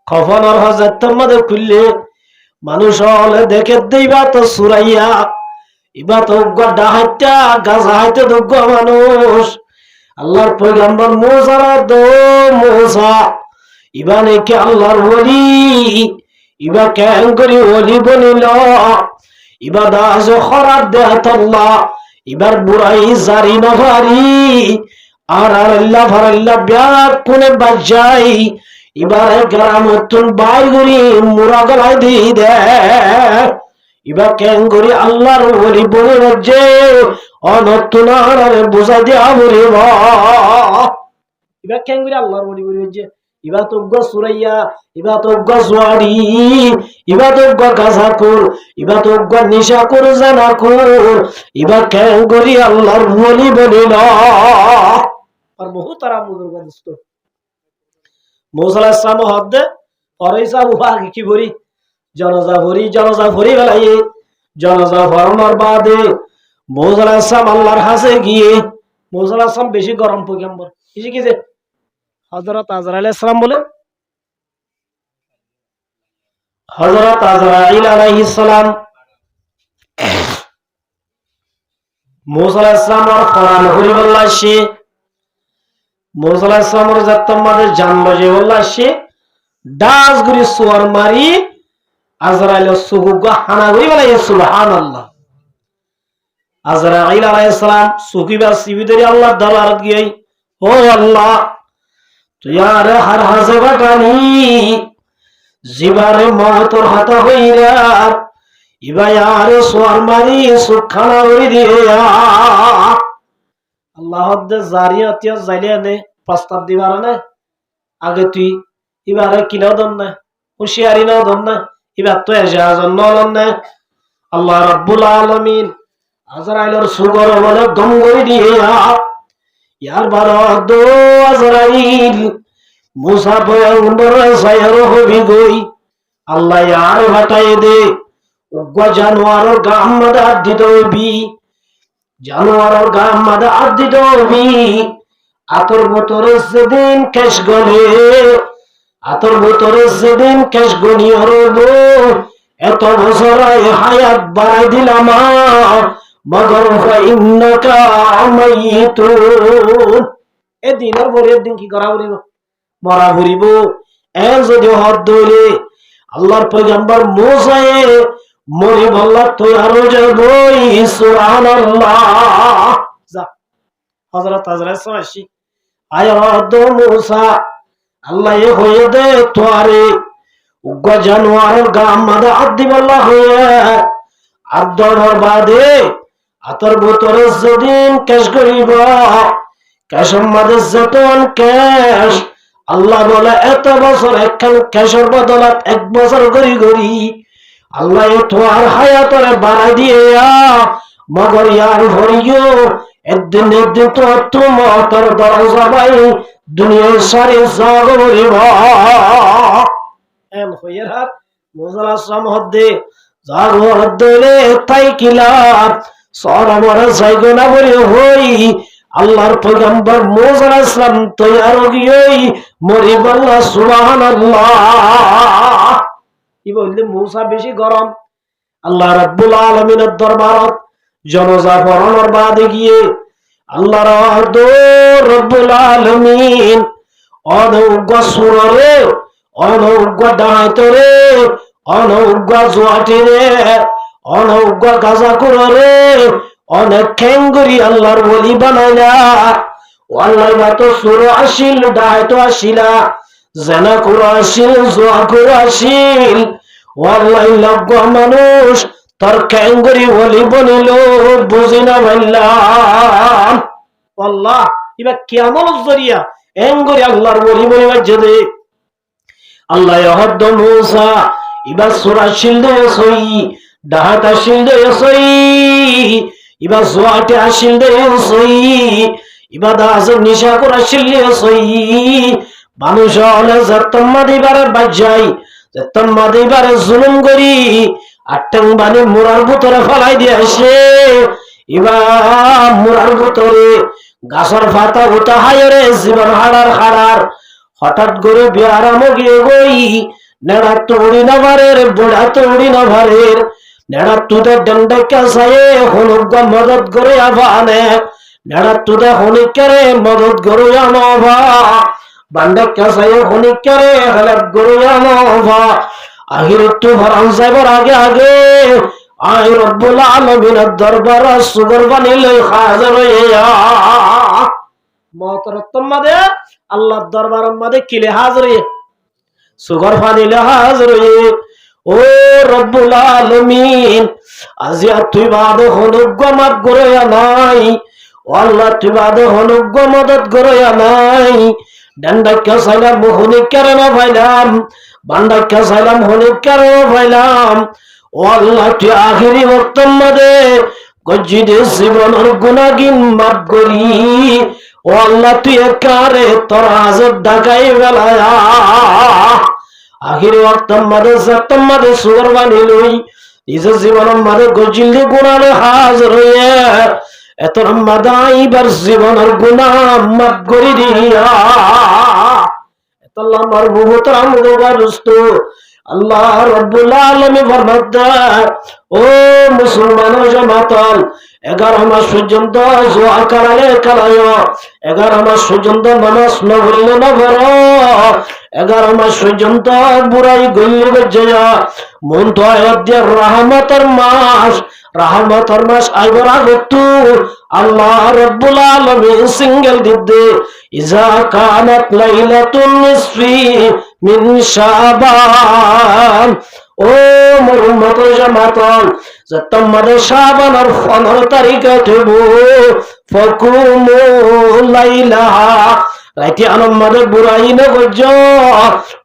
কফনের হযরতের মধ্যে খুললে মানুষ হলে দেখে দেইবা তো সুরাইয়া ইবা তো গড্ডা হাইতা গাজা হাইতে দুগ্গ মানুষ আল্লাহর পয়গম্বর মূসা দো মূসা ইবা নাকি আল্লাহর ওলি, ইবা কেন করি ওলি বলিল ইবা দাস খরাত দেহাত আল্লাহ এবার বুড়াই জারি নভারি আর আল্লাহ ফারাল্লাহ ব্যাগ কোনে বাজাই এবার গ্রাম তুন বাই গরি মুরা গলাই দি দে এবার কেন করি আল্লাহর ওলি বলে যে অনতুনার বুঝাই দিয়া বলি এবার কেন করি আল্লাহর ওলি বলে যে ইবা তো সুরাইয়া ইবা তো জোয়ারি ইবা তো গাজাকুর ইবা তো নিশাকুর জানাকুর ইবা কেন করি আল্লাহর ওলি বলিল। আর মুহতারাম বুজুর্গ দোস্ত মূসা আলাইহিস সালাম হদ্দে পরেইসা উভা কি ভরি জানাজা ভরি বেলাই জানাজা ফরমার বাদে মূসা আলাইহিস সালাম আল্লাহর কাছে গিয়ে মূসা আলাইহিস সালাম বেশি গরম পয়গম্বর কি কি যে হযরত আজরাইল আলাইহিস সালাম বলে হযরত আজরাইল আলাইহিস সালাম মূসা আলাইহিস সালামের কোরআন হরি বল্লাশি মূসা আলাইহিস সালামের জাত্তমাদের জানলো যে বল্লাশি ডাস গুরি সুয়ার মারি আজরাইল সুগুগা হানা গরি বলে সুবহানাল্লাহ। আজরাইল আলাইহিস সালাম সুকিবা সিবিদরি আল্লাহ দরবারে গিয়ে ও আল্লাহ তুয়ার হার হাজে বাটানি জিবারে মহতর হাতা হইরা ইবা ইয়ার সোয়ার মারি সুখানা হই দিয়া আল্লাহ দে জারিয়াতিয়া জাইলে নে প্রস্তাব দিবার না আগে তুই এবারে কিনাও দন না হুঁশিয়ারি নাও দন না এবার তো এসে আজন্য হলেন না আল্লাহ রাব্বুল আলামিন আজরাইলের সুগর বলে দম করে দিয়ে ইয়ার বারদ আজরাইল মুসা পয়গম্বর সায়র হবি গই আল্লাহ ইয়ার হটাই দে উগ্র জানোয়ারের গাম মাদা দিত হবি জানোয়ারের গাম মাদা দিত হবি আতর বোতরে সেদিন কেশ গলে আতর বোতরে সেদিন কেশ গনি হরব এত বছর হায়াত বাড়াই দিলাম মগর ফাইন্নাকা মাইতুন এদিনের পরের দিন কি করা করিব মরা ঘুরিব এ যদি হদ ধরে আল্লাহর পয়গম্বর মুসায়ে মরি বল্লা তৈয়ার যাবই সুবহানাল্লাহ যা হযরত সামাশি আয়াত মুসা আল্লাহ এ হয়ে দে তোয়ারে উগ্র জানোয়ারের গাম মাদা আদি বল্লা হয়ে আদর বাদে আতর বোতরে যেদিন কেশ করিব কেশর মাদে যেতন কেশ আল্লাহ বলে এত বছর একখান কেশর বদলাত 1 বছর করি করি আল্লাহ তোমার হায়াতরে বাড়াই দিয়ে মগর ইয়ার ভরিও একদিন তোমার তোর দরজা বাই দুনিয়ার সারি জাগ বলিব এম হইয়ার হাত মোজাল আসলাম হদ্দে জাগ হদ্দে তাই কিলার সরমর জায়গা বলে হই আল্লাহর পয়গম্বর মুসা আলাইহিস সালাম তৈয়ার গিয়েই মরি বল্লা সুবহানাল্লাহ কি বললে মুসা বেশি গরম আল্লাহ রাব্বুল আলামিনের দরবারত জনাজা পড়ানোর বাদে গিয়ে আল্লাহ রাব্বুল আলামিন অনৌগ্য সুরে অনৌগ্য ডাইতরে অনৌগ্য জোয়াটিরে অনৌগ্য গাজা করে অনেক ঠেঙ্গুরি আল্লাহর বলি বানাইলা আল্লাহ তো সুর আসিল ডাইতো আসিলা জানা করে আসিল জোয়া করে আসিল আল্লাহ লগ্গ মানুষ তোর ঠেঙ্গুরি বলি বনিল বুঝি না ভাইলাম আল্লাহ এবার কেমন জরিয়া এঙ্গুরি আল্লাহর বলি বলি বাজে আল্লাহ হদ্দ মুসা এবার সুর আসিল দে সই ডাহাত আসিল দে সই ইবা জোয়াটে আসিল দে সই ইবা দাস নিশা করে আসিল দে সই মানুষ হলে যতম্মা দিবারে বাজাই যতম্মা দিবারে জুলুম করি আট্টাং বানি মুরার ভিতরে ফলাই দিয়ে আসে ইবা মুরার ভিতরে গাছর ফাতা উঠা হায়রে জীবন হারার হঠাৎ করে বিয়ারাম গিয়ে গই নেড়া তৌড়ি না ভারের বুড়া তৌড়ি না ভারের নেড়া তুদে ডন্ডে কাসায়ে হনুগ্গ মদত করে আবানে নেড়া তুদে হনিকারে মদত করে আনবা বান্ডে কাসায়ে হনিকারে হেলাত করে আনবা আহির তু ভরান যাইবার আগে আগে আই রব্বুল আলামিনের দরবারে সুগর বানিলে হাজির হইয়া মহতরতম মাদে আল্লাহর দরবারের মাদে কিলে হাজির হইয়া সুগর বানিলে হাজির হইয়া ও রব্বুল আলামিন আজিয়া তুই বাদ হনুগ্য মাত করে নাই ও আল্লাহ তুই বাদ হনুগ্য মদত করে নাই ডান্ডাক্কা সাইলাম হনিকারে না ভাইলাম বান্ডাক্কা সাইলাম হনিকারে না ভাইলাম ও আল্লাহ তুই আখিরি ওয়াক্তের মধ্যে গজ্জিদে জীবনের গুনাহগিন মাফ করি ও আল্লাহ তুই একারে তোর হাজত ঢাকাই বেলায়া আখিরি ওয়াক্তের মধ্যে যতম মধ্যে সুগর বানিলই নিজের জীবনের মধ্যে গজ্জিদে গুনাহে হাজির হয়ে এত মাদাইবার জীবনের গুনাহ মাফ করে দিয়া এত আমার মুহতারাম দরবারস্থ আল্লাহ রাব্বুল আলামিন ফরমাদার ও মুসলমান জামাতাল 11 মাস পর্যন্ত জোয়া কারালে কালায় 11 মাস পর্যন্ত নামাজ না পড়লে না পড়ো 11 মাস পর্যন্ত বুড়াই গল্লি বজয়া মন তো আয়াত রহমতের মাস আইবার আগতু আল্লাহ রাব্বুল আলামিন সিঙ্গেল দিতে ইজা কানাত লাইলাতুন নিসফি মিন শাবান ও মোর উম্মত জামাতাল যতমারে শাবানের 15 তারিখে দেব ফকুমু লাইলাহা রাইতে আনম্মাদের বুড়াই নগর্য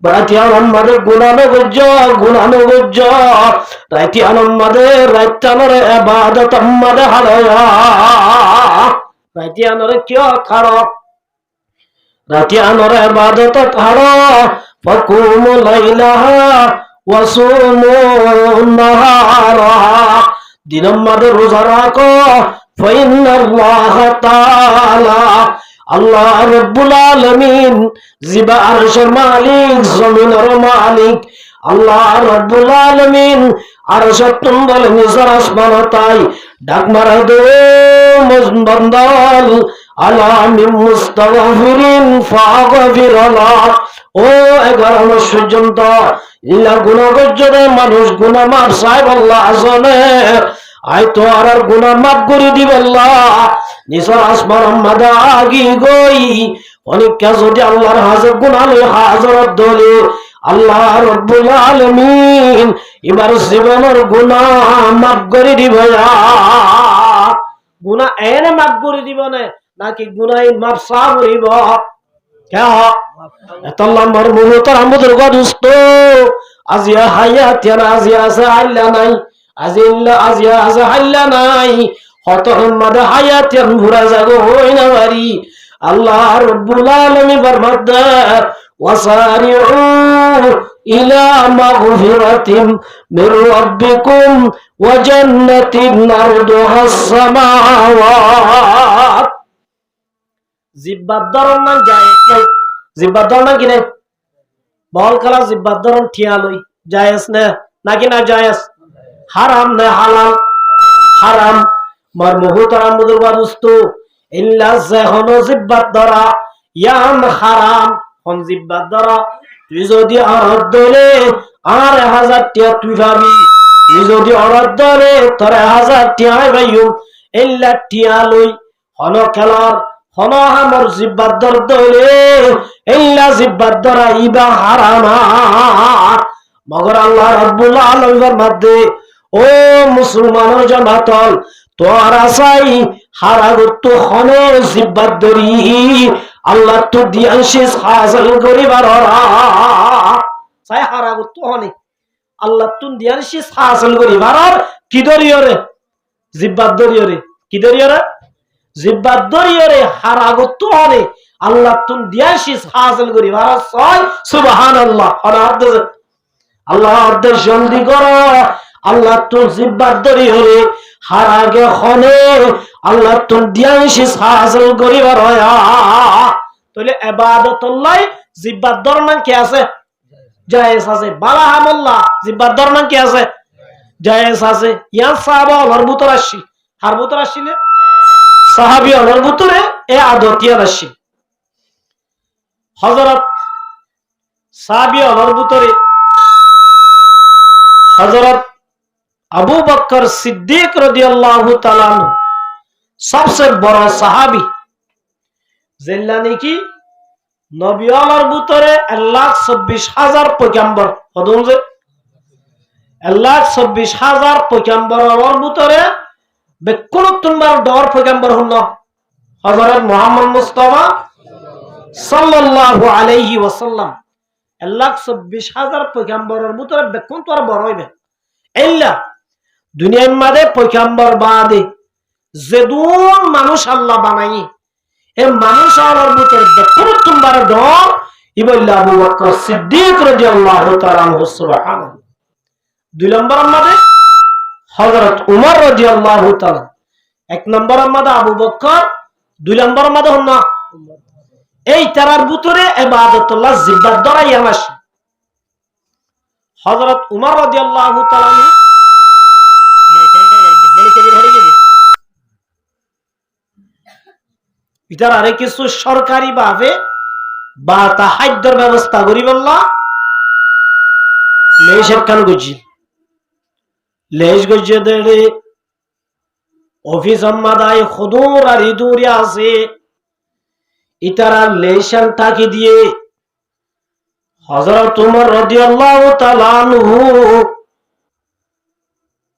রাইতে আনম্মাদের গুণা নগর্য রাইতে আনম্মাদের রাইতানোর ইবাদত আম্মাদে হারায়া রাইতে আনরে কিয় খাড় রাইতে আনরে ইবাদত হাড় ফাকুমু লাইলাহা ওয়াসুমু নাহারাহা দিনম্মাদের রোজা রাখো ফাইন্নাল্লাহ তাআলা আল্লাহ রাব্বুল আলামিন জিবা আরশের মালিক জমিনের মালিক আল্লাহ রাব্বুল আলামিন আরশের তুম্বল নিজার আসমান তাই ডাক মারা দে মজবন্দাল আলা মিন মুস্তাগফিরিন ফাগফির আল্লাহ ও 11 মাস পর্যন্ত ইল্লা গুনাহ গজ্জরে মানুষ গুনাহ মাফ চাই আল্লাহ আজনে আই তো আর গুনাহ মাফ করে দিব আল্লাহ নিসার আসমান মাদা আগি গই অনেক কাজ যদি আল্লাহর হাজার গুনাহ লই হাজারত দলে আল্লাহ রাব্বুল আলামিন এবার জীবনের গুনাহ মাফ করে দিব গুনাহ এনে মাফ করে দিব না নাকি গুনাহ মাফ সা হইব কে এতল্লাহ মরমুহতর আমাদের গদুস্ত আজিয়া হায়াত আজিয়া আছে আল্লাহ নাই আজিয়া আছে আল্লাহ নাই হত মাদা হায়াত ভুরা জাগো হই না বাড়ি আল্লাহ রাব্বুল আলামিন ফরমাতে ওয়াসারিউ ইলা মাগফিরাতিম মির রাব্বিকুম ওয়া জান্নাতিন আরদুহাস সামাওয়াত জিব্বার ধরন না জায়েজ নাই জিব্বার ধরন না কিনে বল খেলা জিব্বার ধরন ঠিয়া লই জায়েজ না নাকি না জায়েজ হারাম না হালাল হারাম মার মুহতারাম বুজুর্গ দোস্ত ইল্লা জাহন জিব্বার ধরা ইয়াম হারাম কোন জিব্বার ধরা তুই যদি অরদ দলে আর 1000 টাকা তুই পাবি তুই যদি অরদ দলে তোর 1000 টাকা পাইও ইল্লা টিয়া লই হন খেলার হন আমার জিব্বার ধর দলে ইল্লা জিব্বার ধরা ইবা হারাম মগর আল্লাহ রাব্বুল আলামিনের মধ্যে ও মুসলমানের জামাতল তোর আসাই হারাগত হনে জিব্বার ধরি আল্লাহ তো দিয়ানশিস হাসিল করিবার চাই হারাগত হনে আল্লাহ তো দিয়ানশিস হাসিল করিবার কি ধরিয়রে জিব্বার ধরিয়রে কি ধরিয়রে জিব্বার ধরিয়রে হারাগত হনে আল্লাহ তো দিয়ানশিস হাসিল করিবার ছয় সুবহানাল্লাহ আল্লাহ আদেশ জলদি করো আল্লাহ তো জিব্বার ধরিয়রে হারাগে হনে আল্লাহ তো দিয়ানশিস হাসিল করিবার তাহলে ইবাদতুল্লাহ জিব্বার ধরনা কি আছে জায়েজ আছে বালা হামল্লাহ জিব্বার ধরনা কি আছে জায়েজ আছে ইয়া সাহাবা ওর ভিতর আসি হার ভিতর আসিলে সাহাবী ওর ভিতরে এ আদতিয়া আসি হযরত সাহাবী ওর ভিতরে হযরত আবু বকর সিদ্দিক রাদিয়াল্লাহু তাআলা সবচেয়ে বড় সাহাবী জেল্লানি কি নবী আল্লাহর ভিতরে 1,24,000 পয়গম্বর কদম যে 1,24,000 পয়গম্বরের ভিতরে বেকুলতুনবার দর পয়গম্বর হন হযরত মুহাম্মদ মুস্তাফা সাল্লাল্লাহু আলাইহি ওয়াসাল্লাম 1,24,000 পয়গম্বরের ভিতরে বেকুন তো আর বড় হইবে ইল্লা দুনিয়ার মধ্যে পয়গম্বর বাদে যেদুন মানুষ আল্লাহ বানাই এ মানুষ আল্লাহর ভিতরে বেকুলতুনবার দর ইবল্লা আবু বকর সিদ্দিক রাদিয়াল্লাহু তাআলা আনহু সুবহানাল্লাহ দুই নম্বরের মধ্যে হযরত উমর রাদিয়াল্লাহু তাআলা এক নম্বরের মধ্যে আবু বকর দুই নম্বরের মধ্যে হন না এই তারার ভিতরে ইবাদতুল্লাহ জিব্বার দ্বারা ইয়ামাস হযরত উমর রাদিয়াল্লাহু তাআলা ইতার আরে কিছু সরকারি ভাবে বা তাহাজ্জুদের ব্যবস্থা করি বললা লেশের কান গুজি লেশ গজে দেড়ে অফিস আম্মাদায় খুদুর আর ইদুরি আছে ইতারা লেশান তাকি দিয়ে হযরত উমর রাদিয়াল্লাহু তাআলা আনহু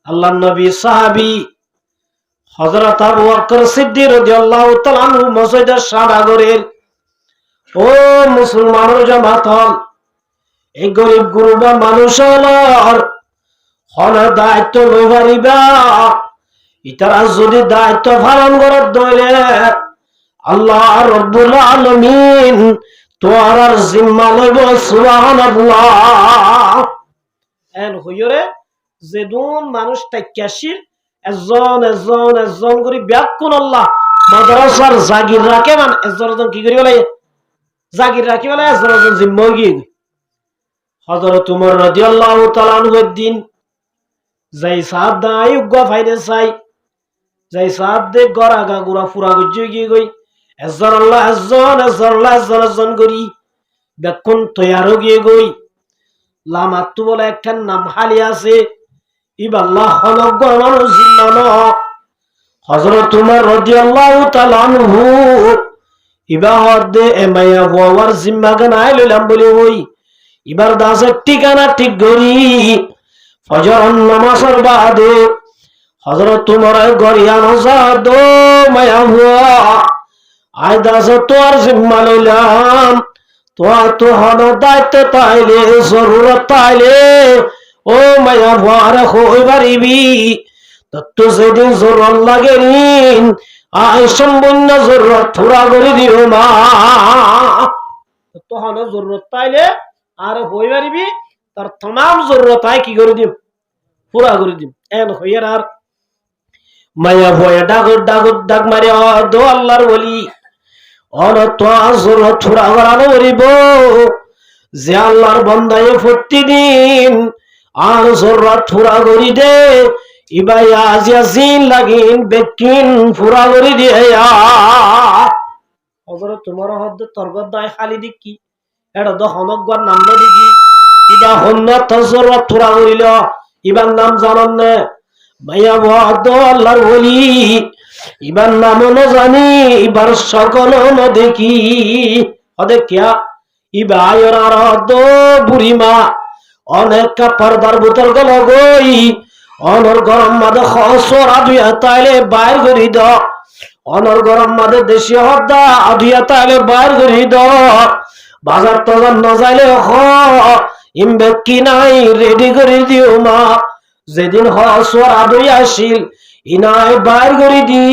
আল্লাহর নবী সাহাবী হযরত আবু বকর সিদ্দিক রাদিয়াল্লাহু তাআলা আনহু মসজিদের সারাগরের ও মুসলমানের জামাত হল, এই গরিব গুরুবা মানুষ হল দায়িত্ব লই পারিবা। ইতারা যদি দায়িত্ব পালন করার দইলে আল্লাহ রব্বুল আলামিন তোয়ার জিম্মা লইব। সুবহানাল্লাহ। এন হইরে যেদুন মানুষ টাইকাশির একজন একজন একজন করে ব্যাকুন আল্লাহ মাদ্রাসার জাগির রাখে, মানে একজন একজন কি করি বলে জাগির রাখি বলে একজন একজন জিম্মা গিয়ে হযরত উমর রাদিয়াল্লাহু তাআলা আনহুর দিন যাই সাদ দাই উগ্গা ফাইদে চাই, যাই সাদ দে গরাগা গুড়া ফুরা গজ্জে গিয়ে গই একজন আল্লাহ একজন একজন আল্লাহ একজন একজন করি ব্যাকুন তৈয়ারও গিয়ে গই। লামাত্তু বলে একটার নাম হালি আছে, ইবাল্লাহ হলক মানুষ জিম্মানো হযরত উমর রাদিয়াল্লাহু তাআলা আনহু ইবাহত দে এমাইয়া ওয়ার জিম্মা গানাই লইলাম বলে ওই এবার দাসের ঠিকানা ঠিক করি ফজর নামাজের বাদে হযরত উমর গরিয়ান জাদ মায়া হুয়া আই দাসে তোর জিম্মা লইলাম, তোর তো হন দায়িত্ব তাইলে জরুরত তাইলে ও মায়া হুয়ার হই পারিবি। তো সেদিন জরুরত লাগে নিন আই সম্পূর্ণ জরুরত পুরা করে দিও মা। তো হন জরুরত তাইলে আর হই পারিবি, তার तमाम জরুরত আই কি করে দিম পুরা করে দিম। এন হইয়ার আর মায়া ভয়ে ডাগর ডাগর ডাক মারে দো আল্লাহর ওলি অন তো জরুরত পুরা করানো করিব যে আল্লাহর বান্দায় প্রতিদিন আর জরুরত পুরা করি দে ইবাই আজ ইয়াসিন লাগিন বেকিন পুরা করে দিয়া হযরত তোমার হদ তরগত দাই খালি দিকি এটা তো হনকগর নাম দিকি ইবা হন্ন তজরত পুরা করিল ইবার নাম জানান না মাইয়া বদ আল্লাহর ওলি ইবার নাম ন জানি ইবার সকল ন দেখি ওদের কিয়া ইবা আয়র আর দো বুড়িমা অনেক পর্দার বোতল গল গই অনর গরম মাদে খসর আদুয়া তাইলে বাইর করি দ অনর গরম মাদে দেশি হদ্দা আদুয়া তাইলে বাইর করি দ বাজার টাজার না যাইলে হ ইমবে কি নাই রেডি করে দিও মা। যেদিন হসর আদুই আসিল ইনাই বাইর করে দি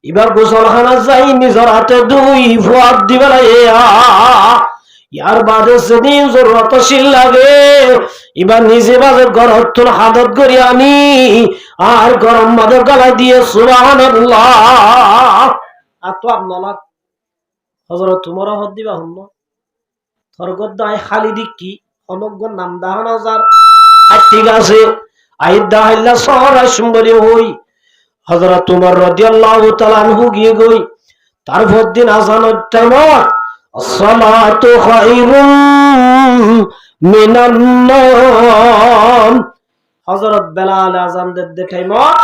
এবার গোসলখানা যাই নিজের হাতে দুই ফুয়াদ দিবে ইয়ার বাদে সেদিন জরুরত শিল লাগে এবার নিজে বাজে গরম তোর হাতত করি আনি আর গরম বাদে গলায় দিয়ে সুবহানাল্লাহ। আর তো আপনার হযরত তোমার হদ দিবা হন থরগত দাই খালি দিকি অনগ্য নাম দাহানা যার ঠিক আছে আইদা হাইল্লা শহর আসুম্বলি হই হযরত উমর রাদিয়াল্লাহু তাআলা আনহু গিয়ে গই তারপর দিন আযানের টাইমত আসসালাতু খায়রুম মিনান নাওম হযরত বেলাল আযান দে টাইমত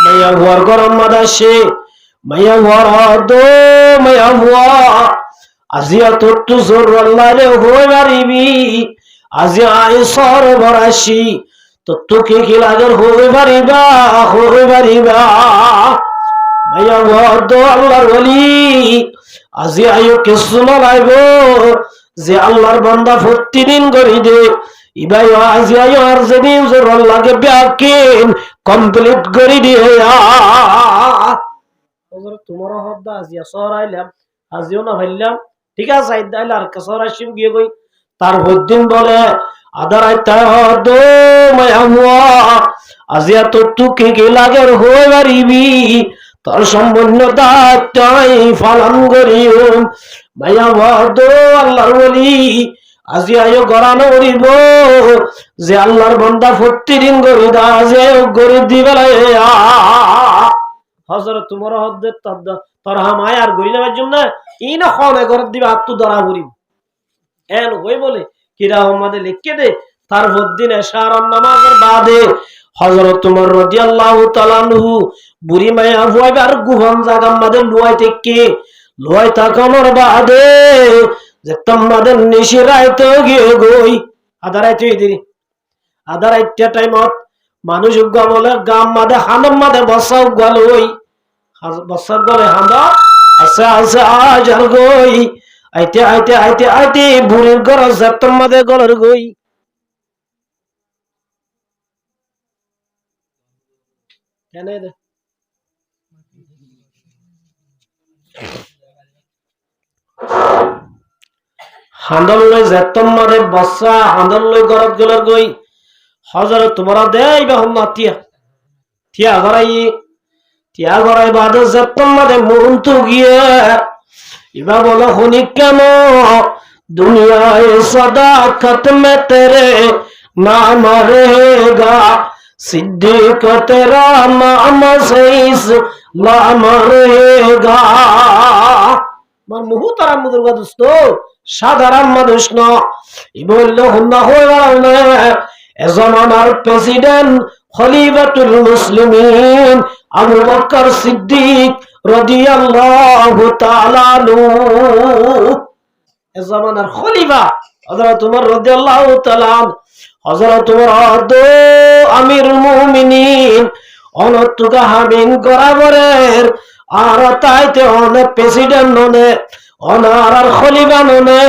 মাইয়া হুয়ার গরম মাদাসে মাইয়া হুয়ার দো মাইয়া হুয়া আজিয়া তো জোর আল্লাহ রে হই পারিবি আজি আই সর বরাসি তো তোকে কি লাগর হই পারিবা মাইয়া বদ আল্লাহর ওলি আজি আইও কিছু লাইব যে আল্লাহর বান্দা প্রতিদিন করি দে ইবাই আজি আইও আর যেদিন জোর লাগে ব্যাকিন কমপ্লিট করি দিয়ে তোমার হদ্দা আজিয়া সর আইলাম আজিও না ভাইলাম ঠিক আছে আইদাইল আর কাসর আসিম গিয়ে গই তার দিন বলে আদার আইতা দো মায়া হুয়া আজিয়া তো তুকে কি লাগের হই পারিবি তোর সম্পূর্ণ দায়িত্বই পালন করিও মায়া বদ আল্লাহর ওলি আজি আইও গরানো করিব যে আল্লাহর বান্দা প্রতিদিন করি দা যে গরি দিবে হযরত তোমার হদ তোর হামায় আর গরি নেবার জন্য ইন খনে ঘর দিবে আত্মু ধরা করিব এন হই বলে কিরা আমাদে লিখকে দে তার দিন এশার নামাজের বাদে হযরত উমর রাদিয়াল্লাহু তাআলা আনহু বুড়ি মায়া হইবার গুহন জায়গা আমাদের লুয়াই থেকে লুয়াই তাকানোর বাদে যে তোমাদের নিশিরাইতে গিয়ে গই আদারাইতে দিরি আদারাইতে টাইমত মানুষ উগা বলে গাম মাদে হানম মাদে বসা উগা লই বসা গলে হান্দা আচ্ছা আচ্ছা আজ আর গই আইতে আইতে আইতে আইতে বুড়ির ঘর যেতাম মাঝে গলার গই কেন হান্দল লই যেতাম মাঝে বসা হান্দল লই গরত গলার গই হাজার তোমরা দেই বাহম তিয়া তিয়া ঘরাই তিয়া ঘরাই বাদে যেতাম মাঝে মন তো গিয়ে এবার বলো হনি কেন দুনিয়ায় सदाकत में तेरे नाम रहेगा सिद्दीक तेरा नाम से इस्लाम रहेगा আমার মুহতারাম বুজুর্গ দোস্ত সাধারণ মানুষ ন ই বললো হুন্না হয়ে গেল এজন আমার প্রেসিডেন্ট খলিফাতুল মুসলিমিন আবু বকর সিদ্দিক রাদিয়াল্লাহু তাআলা আনহু জামানার খলিফা হযরত ওমর রাদিয়াল্লাহু তাআলা হযরত ওমর আমিরুল মুমিনিন অনতুকা হামিন গরাবরের আর তাইতে অনেক প্রেসিডেন্ট ননে অনার খলিফা ননে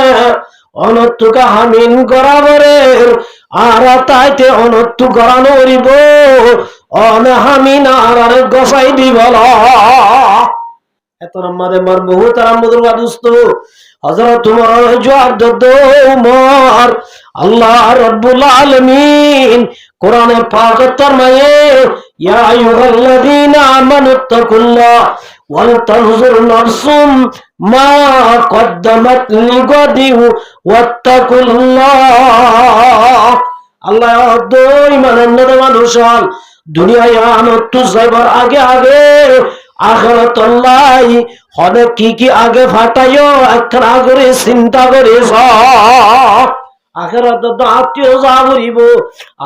অনতুকা হামিন গরাবরের আর তাইতে অনতু গরানো করিব অন হামিন আর গসাই দিবল এত নামারে মার বহুত আরামদুল দোস্ত হযরত ওমর জবাব দদ ওমর আল্লাহ রাব্বুল আলামিন কোরআনে পাক ফরমায়ে ইয়া আইয়ুহাল্লাযীনা আমানু তাকুল্লাহ ওয়াল তানজুর নাফসুম মা কদ্দামাত লিগাদিন ওয়াত্তাকুল্লাহ আল্লাহ দুই মানন্দ মানুষ দুনিয়ায় আনন্দ যাইবার আগে আগে আখিরাত আল্লাহ হবে কি আগে ফাটাইও একখানা করে চিন্তা করে আখিরাত তো আত্মীয় যা করিব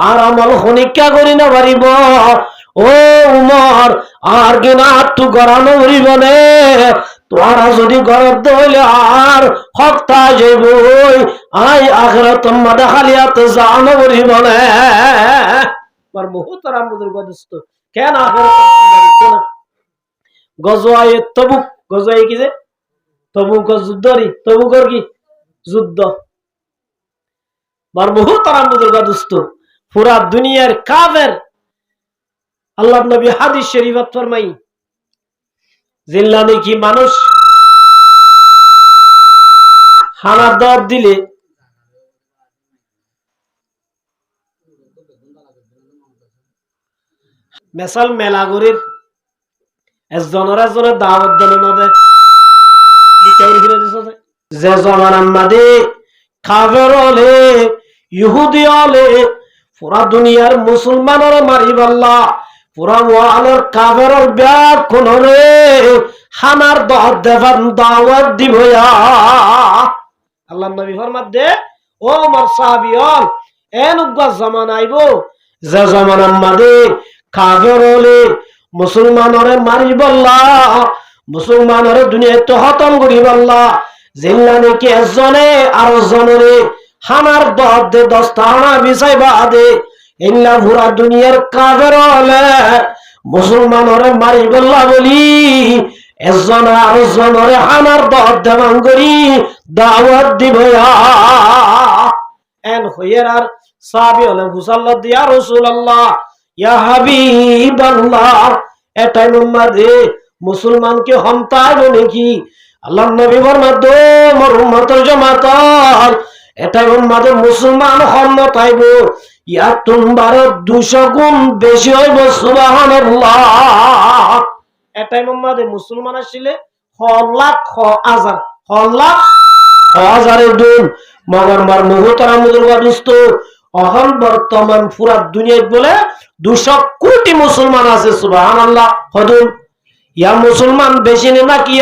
আর আমল হনিকা করি না পারিব ও উমর আর কিনা আত্মু গড়ানো করিব নে তোরা যদি গরব হইলে আর হপ্তা যাইব আই আখিরাত মাদা খালিয়াত জানো করিব নে আর বহুত রামুদের গদস্ত কেন আখিরাত গজওয়ায়ে তবুক গজওয়ায়ে কি যে তবুক যুদ্ধরি তবুকর কি যুদ্ধ বার বহুত আরামদের গদস্ত পুরা দুনিয়ার কাফের আল্লাহর নবী হাদিস শরীফত ফরমাই জিল্লানি কি মানুষ খানা দাওয়াত দিলে মেসাল মেলাগরির একজনের একজনের দাওয়াত দেন নদে যে জমানার মাঝে কাফের হলে ইহুদি হলে পুরা দুনিয়ার মুসলমানের মারিব আল্লাহ পুরা ওয়ালের কাফের ব্যাগ কোনরে হানার দাওয়াত দিব আল্লাহ নবী ফরমাত দে ও আমার সাহাবীগণ এনুগা জামানা আইব যে জামানার মাঝে কাফের হলে মুসলমানরে মারিব আল্লাহ মুসলমানরে দুনিয়ায় তো খতম করিব আল্লাহ জিল্লা নাকি একজনে আর জনরে হানার দে 10টা হানা বিছাইবা দে ইল্লা পুরা দুনিয়ার কাফের হলে মুসলমানরে মারিব আল্লাহ বলি একজন আর জনরে হানার দেওয়ান করি দাওয়াত দিব এন হইয়ার আর সাহাবী হলে হুসাল্লাহ ইয়া রাসূলুল্লাহ ইয়া হাবিবাল্লাহ এটাই উম্মতে মুসলমানকে হন্তাইব নাকি আল্লাহর নবী ফরমাতো মোর উম্মতের জামাতার এটাই উম্মতে মুসলমান হন্তাইব ইয়া তোমার 200 গুণ বেশি হইব সুবহানাল্লাহ এটাই উম্মতে মুসলমান আসলে লাখ হাজার লাখ হাজারের দুন মগর মার মুহতারাম মুদরবাদিস্ত অহন বর্তমান পুরা দুনিয়ায় বলে 200 কোটি মুসলমান আছে সুবহানাল্লাহ হদুন ইয়া মুসলমান বেশি না কি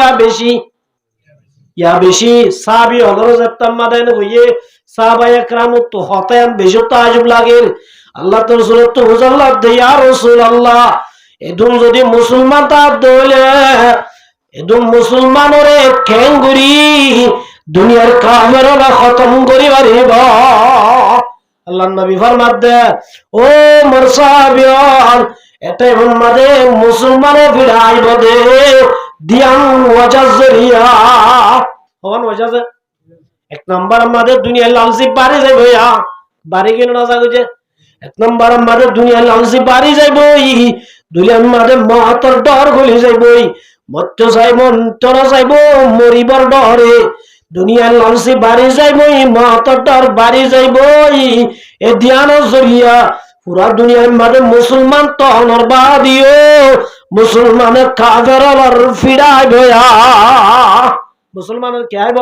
ইয়া বেশি সাহাবী হযরত মাদানে হইয়ে সাহাবায়ে کرام তো হতায়ান বেশি তাজব লাগে আল্লাহ তো রাসূল তো হুজাল্লাহ দে ইয়া রাসূলুল্লাহ এদুম যদি মুসলমান তা দলে এদুম মুসলমানরে কেঙ্গুরি দুনিয়ার কাফেররা খতম করি পারিব আল্লাহর নবী ফরমাত দে ও মোর সাহাবীগণ এটাই উম্মতে মুসলমানে ফিরাইব দে দিয়ান ওয়াজাজরিয়া হন ওয়াজাজ এক নম্বর আমাদের দুনিয়ার লালসি বাড়ি যাইব, বাড়ি গেল না যাগো। এক নম্বর আমাদের দুনিয়ার লালসি বাড়ি যাইবই, দুনিয়ার মাঝে মহাতর ডর গলি যাইবই, মরতে যাইব অন্তর যাইব মরিবার ডরে। দুনিয়ার লালসি বাড়ি যাইবই, মহাতর ডর বাড়ি যাইবই। এ ধ্যান জরিয়া পুরা দুনিয়ার মাঝে মুসলমান তহনর বাদিও, মুসলমানের কাফের ফিরাই ভয়া, মুসলমানের কে আইব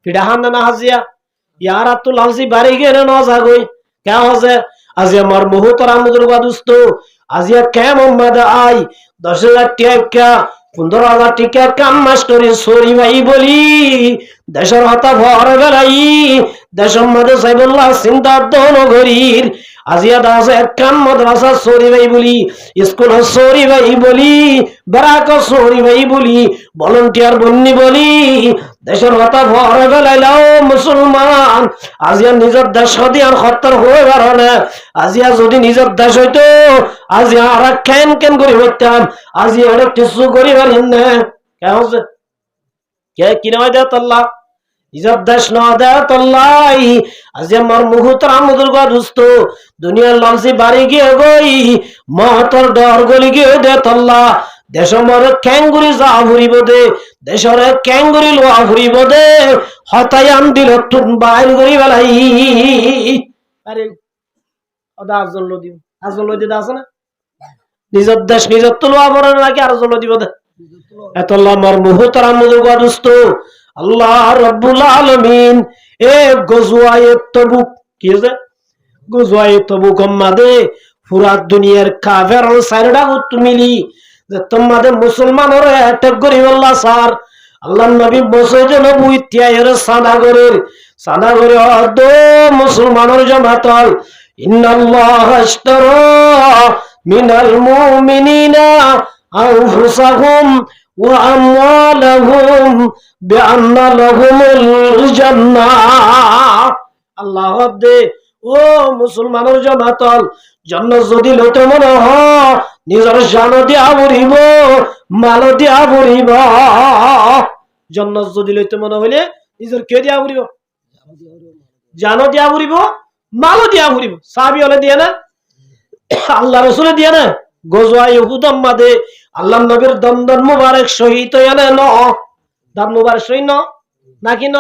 ফিরা হান না হাজিয়া ইয়ার তো লালসি বাড়ি গেলে ন যাগই কে হজে। আজি আমার মুহূর্তর আমুদুর বাদুস্ত আজিয়া কেমন মাদা আই 10,000 টাকা 15,000 টাকা কাম মাস্টরি সরি ভাই বলি দেশের হতা ভর বেলাই দেশের মধ্যে সাইবুল্লাহ চিন্তা নগরীর আজিয়া দাস কাম মাদ্রাসা সরি ভাই বলি স্কুল সরি ভাই বলি বেড়াক সরি ভাই বলি ভলান্টিয়ার বন্নি বলি দেশের হতা ভর বেলাইলাও মুসলমান। আজিয়া নিজের দেশ দিয়ার খত্তর হয়ে কারণে আজিয়া যদি নিজের দেশ হইতো আজিয়া আর কেন কেন করে হইতাম, আজিয়া আর কিছু করি পারেন না কে হচ্ছে কে কিনা হয় দেয় তল্লা নিজের দেশ না দেয় তল্লাই। আজি আমার মুহূর্তের আমুদুর দুস্থ দুনিয়ার লালসি বাড়ি গিয়ে গই মহতর ডর গলি গিয়ে দে তল্লা দেশের মরে ক্যাঙ্গুরি যা ঘুরিব দে দেশের ক্যাঙ্গুরি লোয়া ঘুরিব দে হতাই আন দিল তুন বাইর করি বেলাই। আরে ওদা আজল দিব আজল দিদা আছে না নিজের দেশ নিজের তো লোয়া পড়ে নাকি আর জল দিব দে এত আমার মুহূর্তের আমুদুর দুস্থ আল্লাহ রাব্বুল আলামিন এ গজওয়ায়ে তবুক কি আছে গজওয়ায়ে তবুক মাদে পুরা দুনিয়ার কাফের সাইরডা মিলি যে তোমাদের মুসলমানের অ্যাটাক করি আল্লাহ স্যার আল্লাহর নবী বসে যেন বুইতিয়ায়ের সাদা করে অর্ধ মুসলমানের জামাতল ইন্নাল্লাহ আশতারা মিনাল মুমিনিনা আনফুসাহুম ওয়া আমওয়ালাহুম বিআন্না লাহুমুল জান্নাহ। আল্লাহ দে ও মুসলমানের জামাতল জান্নাত যদি লইতে মনে হয় নিজের জান দিয়া ভরিব মাল দিয়া ভরিব। জান্নাত যদি লইতে মনে হইলে নিজের কে দিয়া ভরিব জান দিয়া ভরিব মাল দিয়া ভরিব। সাহাবী হলে দিয়ে না আল্লাহ রাসূল দিয়ে না গজওয়া ইহুদাম মাদে আল্লাহ নবীর দমদম মুবারক শহীদ হইলে ন দাম মুবারক শহীদ ন নাকি ন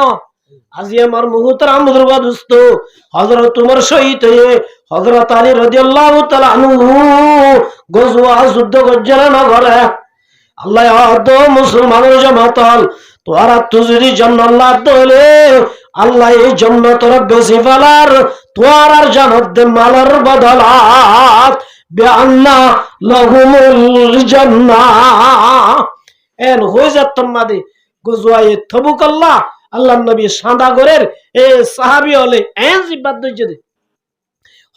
আজি আমার মুহূর্তের আমুদুর দুস্থ হযরত উমর শহীদ হয়ে হযরত আলী রাদিয়াল্লাহু তাআলা আনহু গজওয়া যুদ্ধ করছেন নগরে। আল্লাহ আদ মুসলমানের জামাতল তোরা তো যদি জান্নাত লাভ দলে আল্লাহ এই জান্নাতের বেশি ফালার তোর আর জান্নাত দে মালার বদলাত বিআন্না লাহুমুল জান্নাহ এন হয়ে যাতম মাদে গজওয়ায়ে তবুক আল্লাহর নবী সাদাগরের এই সাহাবী হলে এন জিবাদ দইছে দে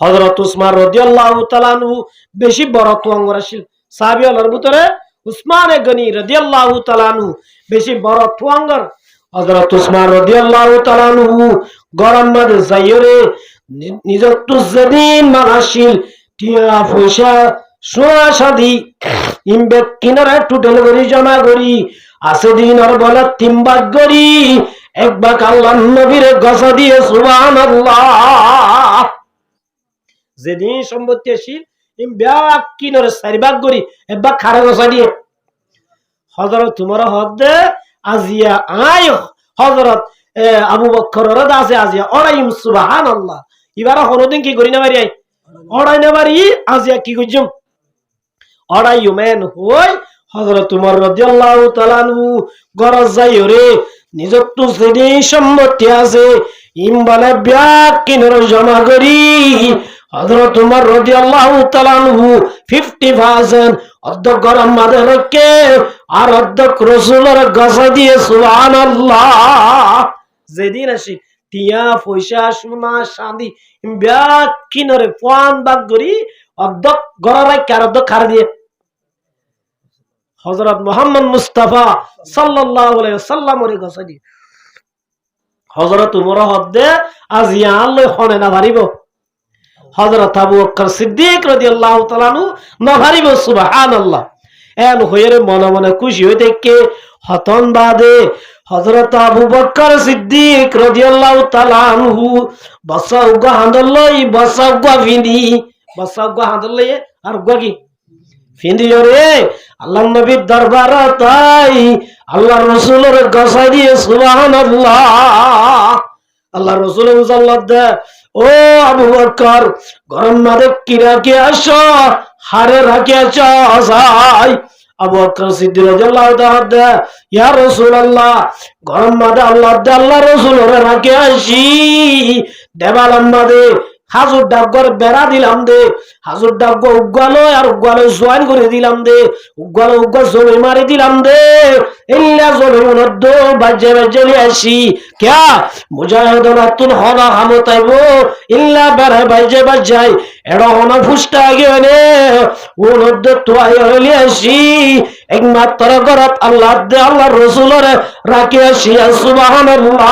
হযরত উসমান রাদিয়াল্লাহু তাআলা আনহু বেশি বড় তুঙ্গর ছিল সাহাবী হলার ভিতরে উসমান গনি রাদিয়াল্লাহু তাআলা আনহু বেশি বড় তুঙ্গর। হযরত উসমান রাদিয়াল্লাহু তাআলা আনহু গরম মাঝে যাইরে নিজের তো যেদিন মানাশিল টিয়া পয়সা সোয়া শাদি ইমবে কিনারে টোটাল করি জমা করি আছে দিন আর বলা তিন ভাগ করি এক ভাগ আল্লাহর নবীর গসা দিয়ে সুবহানাল্লাহ। যেদিন সম্পত্তি আসিল ব্যাগ কিনারে 4 ভাগ করি এক ভাগ খারা গসা দিয়ে হযরত উমর হদে আজিয়া আয় হযরত আবু বকর রাদা আছে আজিয়া ওরাইম সুবহানাল্লাহ এবার কোনদিন কি করি না বাড়ি আই ওরাই না বাড়ি আজিয়া কি কইছম ওরাই মেন হই হযরত উমর রাদিয়াল্লাহু তাআলা আনহু গরজ যাইরে নিজের তো যেদিন সম্পত্তি আছে ইমবালে ব্যাগ কিনারে জমা করি হযরত উমর রাদিয়াল্লাহু তাআলা আনহু 50% অর্ধেক গরম মাঝে রেখে আর অর্ধেক রাসূলের গসা দিয়ে সুবহানাল্লাহ। যেদিন আসি টিয়া পয়সা সোনা চাঁদি ব্যাগ কিনারে 5 ভাগ করি অর্ধেক গড়াই কার অর্ধেক খার দিয়ে হযরত মুহাম্মদ মুস্তাফা সাল্লাল্লাহু আলাইহি ওয়াসাল্লামের গসা দিয়ে হযরত উমর হদে আজিয়া আল্লাহ হনে না ভারিব হযরত আবু বকর সিদ্দিক রাদিয়াল্লাহু তাআলা আনহু না ভারিব সুবহানাল্লাহ। এন হইরে মনে মনে খুশি হই দেখে হতন বাদে হযরত আবু বকর সিদ্দিক রাদিয়াল্লাহু তাআলা আনহু বসাউগা হাঁদলই বসাউগা ফিনি বসাউগা হাঁদলই আর গগি ফিনি রে আল্লাহর নবীর দরবার তাই আল্লাহর রাসূলের গসাই দিয়ে সুবহানাল্লাহ আল্লাহ রাসূল সাল্লাল্লাহু দে ও আবু বকর গরম মাদে কিরা কে আসো হারে রাখে চাই আবু বকর সিদ্দিক রাদিয়াল্লাহু তাআলা ইয়া রাসূলুল্লাহ গরম মাদে আল্লাহ রাসূলের রাখে আসি দেবালাম মাদে হাজুর ডাকগর বেড়া দিলাম দে হাজুর ডাকগ উগালো আর উগালো জয়েন করে দিলাম দে উগালো উগা জমি মারি দিলাম দে ইল্লা জমি মনদ্দ বাজে বাজে আসি ক্যা মুজাহিদুন হনা হামতাইবো ইল্লা বেড়া বাজে বাজাই এড় হনা ফুসটা গেলে মনদ্দ তোয়াই হইলি আসি একমাত্র গরত আল্লাহ দে আল্লাহ রাসূলের রাখে আসি সুবহানাল্লাহ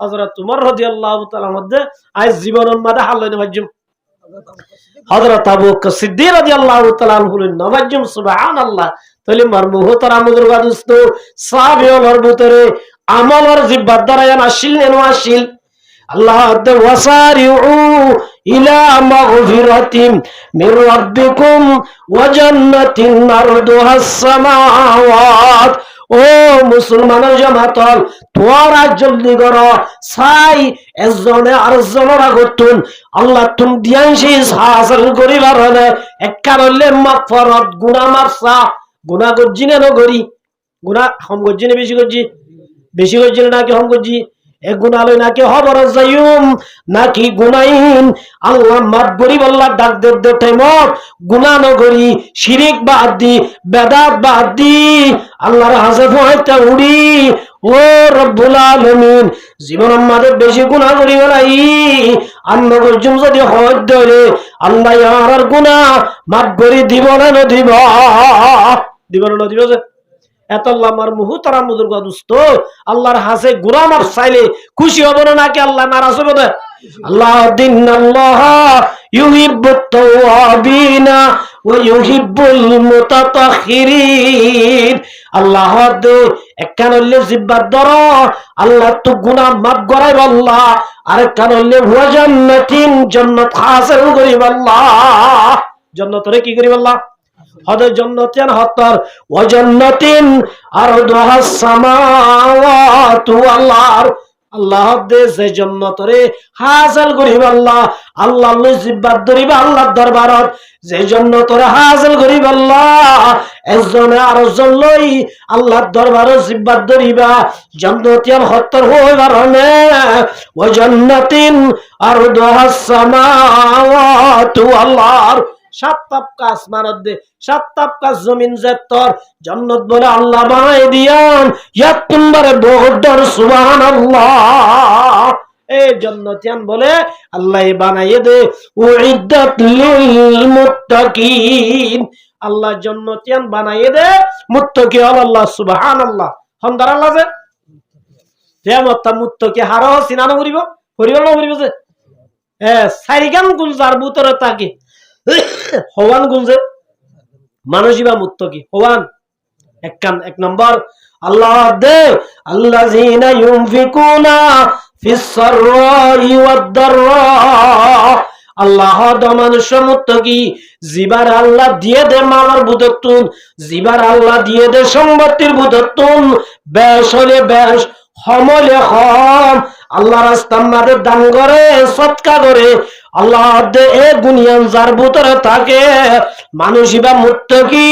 হযরত উমর রাদিয়াল্লাহু তাআলার মধ্যে আজ জীবনের মধ্যে হালনে মাজ্জুম হযরত আবু বকর সিদ্দিক রাদিয়াল্লাহু তাআলা আনহু নমাজ্জুম সুবহানাল্লাহ তাহলে মারমুহ তারা মুদুর গাদুস্ত সাহাবীদের ভিতরে আমলের জিব্বার দ্বারা আসিল নেনো আসিল আল্লাহ দে ওয়াসারিউ ইলা মাগফিরাতিন মির রাব্বিকুম ওয়া জান্নাতিন আরদুহাস সামাওয়াত ও মুসলমানের জামাতল তোরা জলদি করো সাই এজনে আর জনরা গতুন আল্লাহ তুম দিয়ানশি হাসিল করিবার হলে এক কারণে মাগফিরাত গুনাহ মাফসা গুনাহ গজ্জিনে নগরি গুনাহ কম গজ্জিনে বেশি গজ্জিনে নাকি কম গজ্জি এক গুনাহ লই নাকি হবর যায়ুম নাকি গুনাইন আল্লাহ মাফ করি আল্লাহ ডাক দে টাইমত গুনাহ নগরি শিরিক বাদ দি বেদাত বাদ দি আল্লাহর হাজে হইতে উড়ি ও রব্বুল আলামিন জীবনের মাঝে বেশি গুনাহ করি বলাই আল্লাহ গজুম যদি হজ ধরে আল্লাহ ইয়ার গুনাহ মাফ করি দিব না দিব না দিব যে এত আমার মুহতারাম মুদুর গাদুস্ত আল্লাহর হাসে গুনাহ মাফ চাইলে খুশি হব না নাকি আল্লাহ নারাজ হবে না আল্লাহ দিনাল্লাহ ইউহিব্বুত তাওয়াবিনা ওয়া ইউহিব্বুল মুতাতাখিরিন আল্লাহ দে একখানলে জিব্বার ধরো আল্লাহ তো গুনাহ মাফ করাইব আল্লাহ আর একখানলে ওয়া জান্নাতিন জান্নাত হাসিল করিব আল্লাহ জান্নাতরে কি করিব আল্লাহ হদে জান্নাতিন হতর ওয়া জান্নাতিন আরদুহাস সামাওয়াতু আল্লাহ আল্লাহ দে যে জান্নাতরে হাসিল করিব আল্লাহ আল্লাহ লই জিব্বার ধরিবা আল্লাহর দরবারত যে জান্নাতরে হাসিল করিব আল্লাহ এজনে আর জলই আল্লাহর দরবারে জিব্বার ধরিবা জান্নাতিন হতর হইবার হলে ওয়া জান্নাতিন আরদুহাস সামাওয়াতু আল্লাহ সাত তাবকা আসমানত দে সাত তাবকা জমিন যে তোর জান্নাত বলে আল্লাহ বানাই দিয়ান এক নম্বরে বড় সুবহানাল্লাহ এই জান্নাতিয়ান বলে আল্লাহ বানাইয়ে দে উইদ্দাত লিল মুত্তাকিন আল্লাহ জান্নাতিয়ান বানাইয়ে দে মুত্তাকি আল্লাহ সুবহানাল্লাহ হন্দার আল্লাহ যে কিয়ামত মুত্তাকি হারো সিনানো করিব না করিব যে সাইগান গুলজার ভিতরে তাকে হওয়ান গুঞ্জে মানুষই বা মুত্তাকি হওয়ান এক নম্বর আল্লাহ দে আল্লাযিনা ইউনফিকুনা ফিস সাররাই ওয়াদ দাররা আল্লাহ দ মানুষ মুত্তাকি জিবার আল্লাহ দিয়ে দে মালার বুদতুন জিবার আল্লাহ দিয়ে দে সম্পত্তির বুদতুন বেশ হলে বেশ হমলে হম আল্লাহ রাস্তার মাঝে দান করে সদকা করে আল্লাহ দে এ দুনিয়ার যার ভিতরে থাকে মানুষই বা মুত্তাকি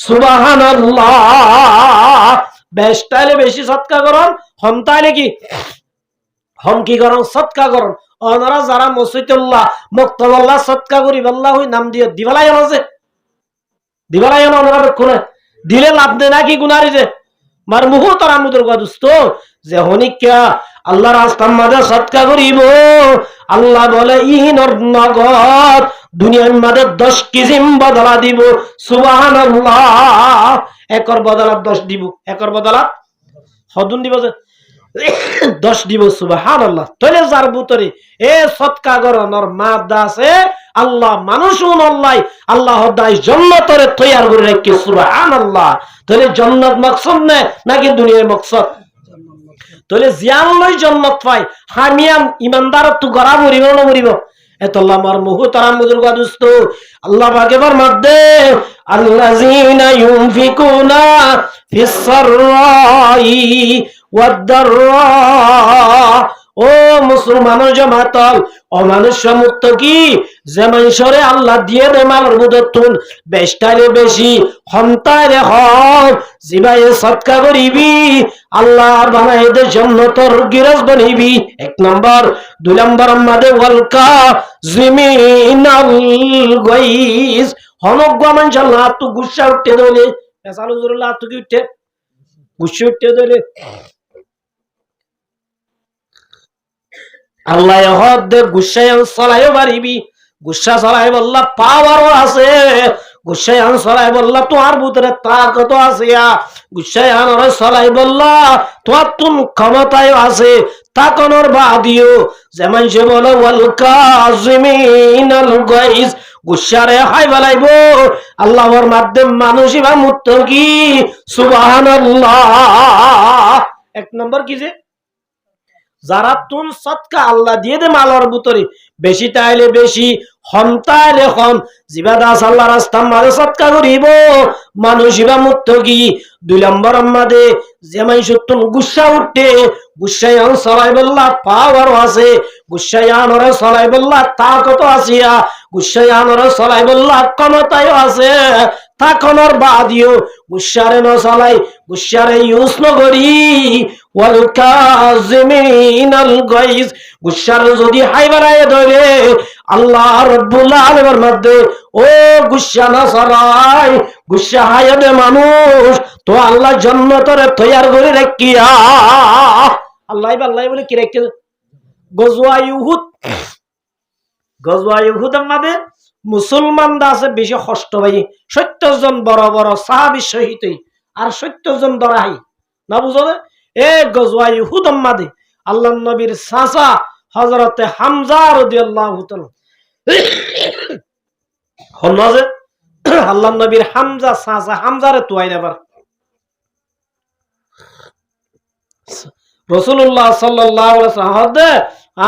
সুবহানাল্লাহ বেশ তাইলে বেশি সদকা করন হম তাইলে কি হম কি করন সদকা করন ওনারা যারা মসজিদুল্লাহ মুক্তাবাল্লাহ সদকা করি আল্লাহ নাম দিয়ে দিবালাই আছে দিবালাই ওনারা কোনে দিলে লাভ দেয় নাকি গুনারি যে মার মুহ তারা মুদুর গাদুস্ত যে হনিকা আল্লাহ রাস্তার মাঝে সদকা করিব আল্লাহ বলে ইহিনর নগদ দুনিয়ার মাঝে 10 কিসিম বদলা দিব সুবহানাল্লাহ একর বদলাত 10 দিব একর বদলাত হদুন দিব যে 10 দিব সুবহানাল্লাহ তাহলে যার ভিতরে এ সদকা করনর মাদা আছে আল্লাহ মানুষও নল্লাই আল্লাহ দাই জান্নাতের তৈয়ার করে রাখি সুবহানাল্লাহ তাহলে জান্নাত মাকসাদ না নাকি দুনিয়ার মাকসাদ? তাহলে জিয়ান লই জান্নাত পাই হামিয়াম ইমানদার তো গড়া মরিব না মরিব এতল্লাহ আমার মুহতারাম বুজুর্গ দোস্ত আল্লাহ পাক এবার মধ্যে আল্লাযিনা ইউনফিকুনা ফিস সাররাই ওয়াদ দাররা ও মুসলমানের জামাতল ও মানুষ মুত্তাকি যে মানুষরে আল্লাহ দিয়ে দে মালের মুদতুন বেশটারে বেশি হন্তারে হক জিবায়ে সদকা করিবি আল্লাহ বানাই দে জান্নাতের গিরাজ বানিবি এক নাম্বার দুই নাম্বার আমাদের ওয়ালকা জিমিনাল গাইস হনক মানুষ আল্লাহ তো গুসা উঠতে দলে পেছাল হুজুরুল্লাহ তো কি উঠতে গুসা উঠতে দলে আল্লাহ হদ্দে গুসায়ান চলাইও পারিবি গুসা চলাই বললা পাওয়ারও আছে গুসায়ান চলাই বললা তোমার ভিতরে তাকত আছে গুসায়ান চলাই বললা তোমার তুম ক্ষমতায় আছে তাকনর বাদিও যেমন সে বলে ওয়াল কাযিমিনাল গাইজ গুসারে হাই বলাইব আল্লাহর মাধ্যমে মানুষই বা মুত্তাকি সুবহানাল্লাহ এক নম্বর কি যে যারা তুন সদকা আল্লাহ দিয়ে দে মালার ভিতরে বেশি তাইলে বেশি হম তাইলে হম জিবাদাস আল্লাহ রাস্তা মারে সদকা করিব মানুষিবা মুত্তাকি দুই নম্বর আমাদের যেমন সত্যন গুসা উঠে গুসায়ান সরাই বললা পাওয়ার আছে গুসায়ান ওরে সরাই বললা তাকত আসিয়া গুসায়ান ওরে সরাই বললা ক্ষমতায় আছে তাকনর বাদিও গুসারে ন সলাই গুসারে ইউজ নগরি ওয়াল কাযিমিনাল গাইজ গুসার যদি হাই বাড়ায় ধরে আল্লাহ রাব্বুল আলামিনের মধ্যে ও গুসা না সরাই গুসা হায়াদে মানুষ তো আল্লাহ জান্নাতের তৈয়ার করে রাখিয়া আল্লাহ বলে কি রেখে গজওয়া ইউহুদ আমাদের মুসলমানরা আছে বেশি কষ্ট ভাই 70 জন বড় বড় সাহাবী শহীদ আর 70 জন দরাই না বুঝো এ গজওয়া ইউহুদ আমাদের আল্লাহর নবীর চাচা হযরতে হামজা রাদিয়াল্লাহু তাআলা হনজে আল্লাহর নবীর হামজা চাচা হামজারে তুয়াই আবার রাসূলুল্লাহ সাল্লাল্লাহু আলাইহি ওয়াসাল্লাম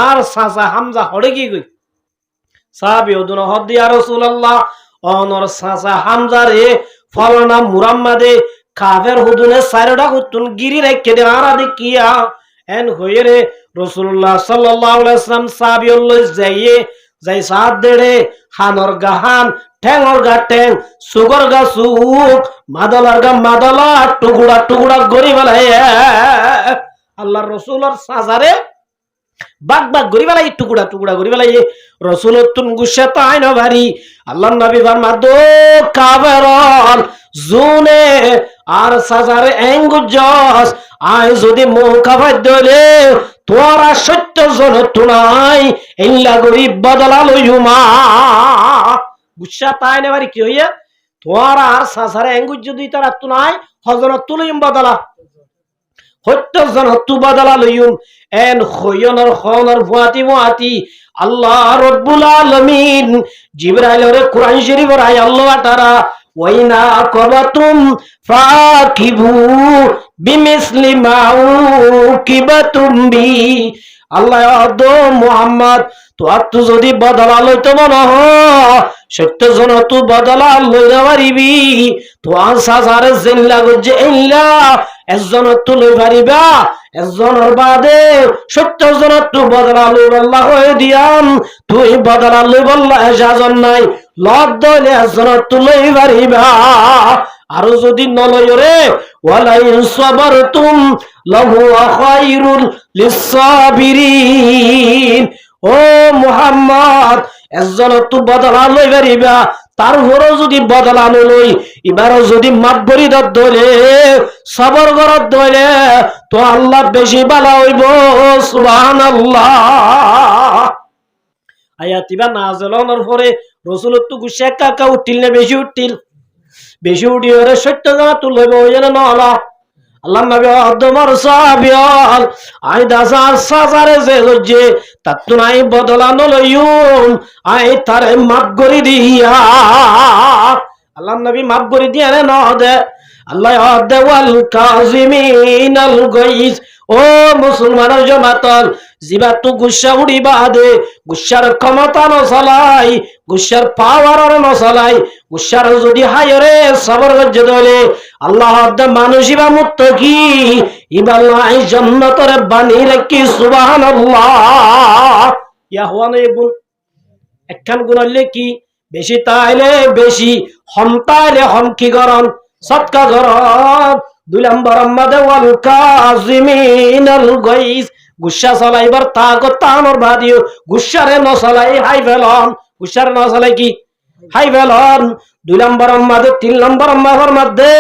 আর চাচা হামজা হড়ে কি কই সাহাবী ওদন হদ ইয়া রাসূলুল্লাহ অনর চাচা হামজারে ফলনা মুহাম্মাদে কাফের হুদুনে সাইরডা কুতুন গিরি রেখে দে আর দেখিয়া এন হইরে রাসূলুল্লাহ সাল্লাল্লাহু আলাইহি ওয়াসাল্লাম সাহাবী লই যাই সাদ দেড়ে হানর গাহান ঠ্যাংর গা ঠ্যাং সুগর গা সুক মাদলার গা মাদলা টুকুড়া টুকুড়া গরি বেলায় আল্লাহর রাসূলের সাজারে বাগ বাগ গরি বেলায় টুকুড়া টুকুড়া গরি বেলায় রাসূলের তুন গুসা তাই না ভারী আল্লাহর নবী ফরমাদো কাবেরন জুনে আর সাজারে এঙ্গুজস আয় যদি মৌকা ভাদ্যলে তোরা 70 জন তুনাই ইল্লা গরিব বদলা লইমা গুসা তাই না ভারী কি হইয়া তোরা আর সাজারে এঙ্গুজ যদি তারা তুনাই হযরত তুলিম বদলা 70 জন তু বদলা লইম এন খয়নর খনর ফুয়াতি আল্লাহ রাব্বুল আলামিন জিবরাইলের কুরআন শরীফের আয় আল্লাহ তাআলা ওয়াইনা কবাতুম ফাকিবু বিমিসলি মাউকিবাতুম বি আল্লাহ দো মুহাম্মদ তো আত্ম যদি বদলা লইতো মনে হ 70 জন তু বদলা লইতে পারিবি তো আসারে জিল্লা গজে ইল্লা একজন তু লই পারিবা একজনের বাদে 70 জন তু বদলা লই আল্লাহ হয়ে দিয়াম তুই বদলা লই বললা এজাজন নাই লদ দলে একজন তু লই পারিবা আর যদি নলয়রে ওয়ালাইন সাবারতুম লাহু খায়রুল লিসাবিরিন ও মুহাম্মদ একজন তু বদলা লই পারিবা তারপরে যদি বদলা লই এবারও যদি মাতবরি দলে সবর গরত দলে তো আল্লাহ বেশি ভালো হইব সুবহানাল্লাহ আয়াতিবা নাযিলনের পরে রাসূলের তো গুসা কাকা উঠিল না বেশি উঠিরে 70 জন তু লইব ওইনা না আল্লাহ নবী আদমর সাহাবিয়াল আই দাসার সাজারে যে তাতু নাই বদলা নলইউম আই তারে মাফ করি দিয়া আল্লাহ নবী মাফ করি দিয়া রে না দে আল্লাহ ওয়াল কাযিমিনাল গাইজ। ও মুসলমানের জমাতল, জিবাতু গুসা উড়িবা দে, গুসার ক্ষমতা নচলাই, গুসার পাওয়ার নচলাই, গুসার যদি হায়রে সবর গজ্জ দলে আল্লাহ মানুষ ইবা মুত্তাকি ইবাল্লাহ জান্নাতের বাণী রেখি সুবহানাল্লাহ। ইয়া হওয়ানো গুণ একখান গুণ হইলে কি বেশি তাইলে বেশি, হম তাইলে হম কি গরম সৎকা গরম। 2 নম্বর আমাদে ওয়াল কাযিমিনাল গাইজ, গুসা চলাইবার তাগত তানোর বাদিও, গুসারে নচলাই হাই ফেলন, গুসারে নচলাই কি হাই ফেলন। 2 নম্বর আমাদে 3 নম্বর আমাদের মধ্যে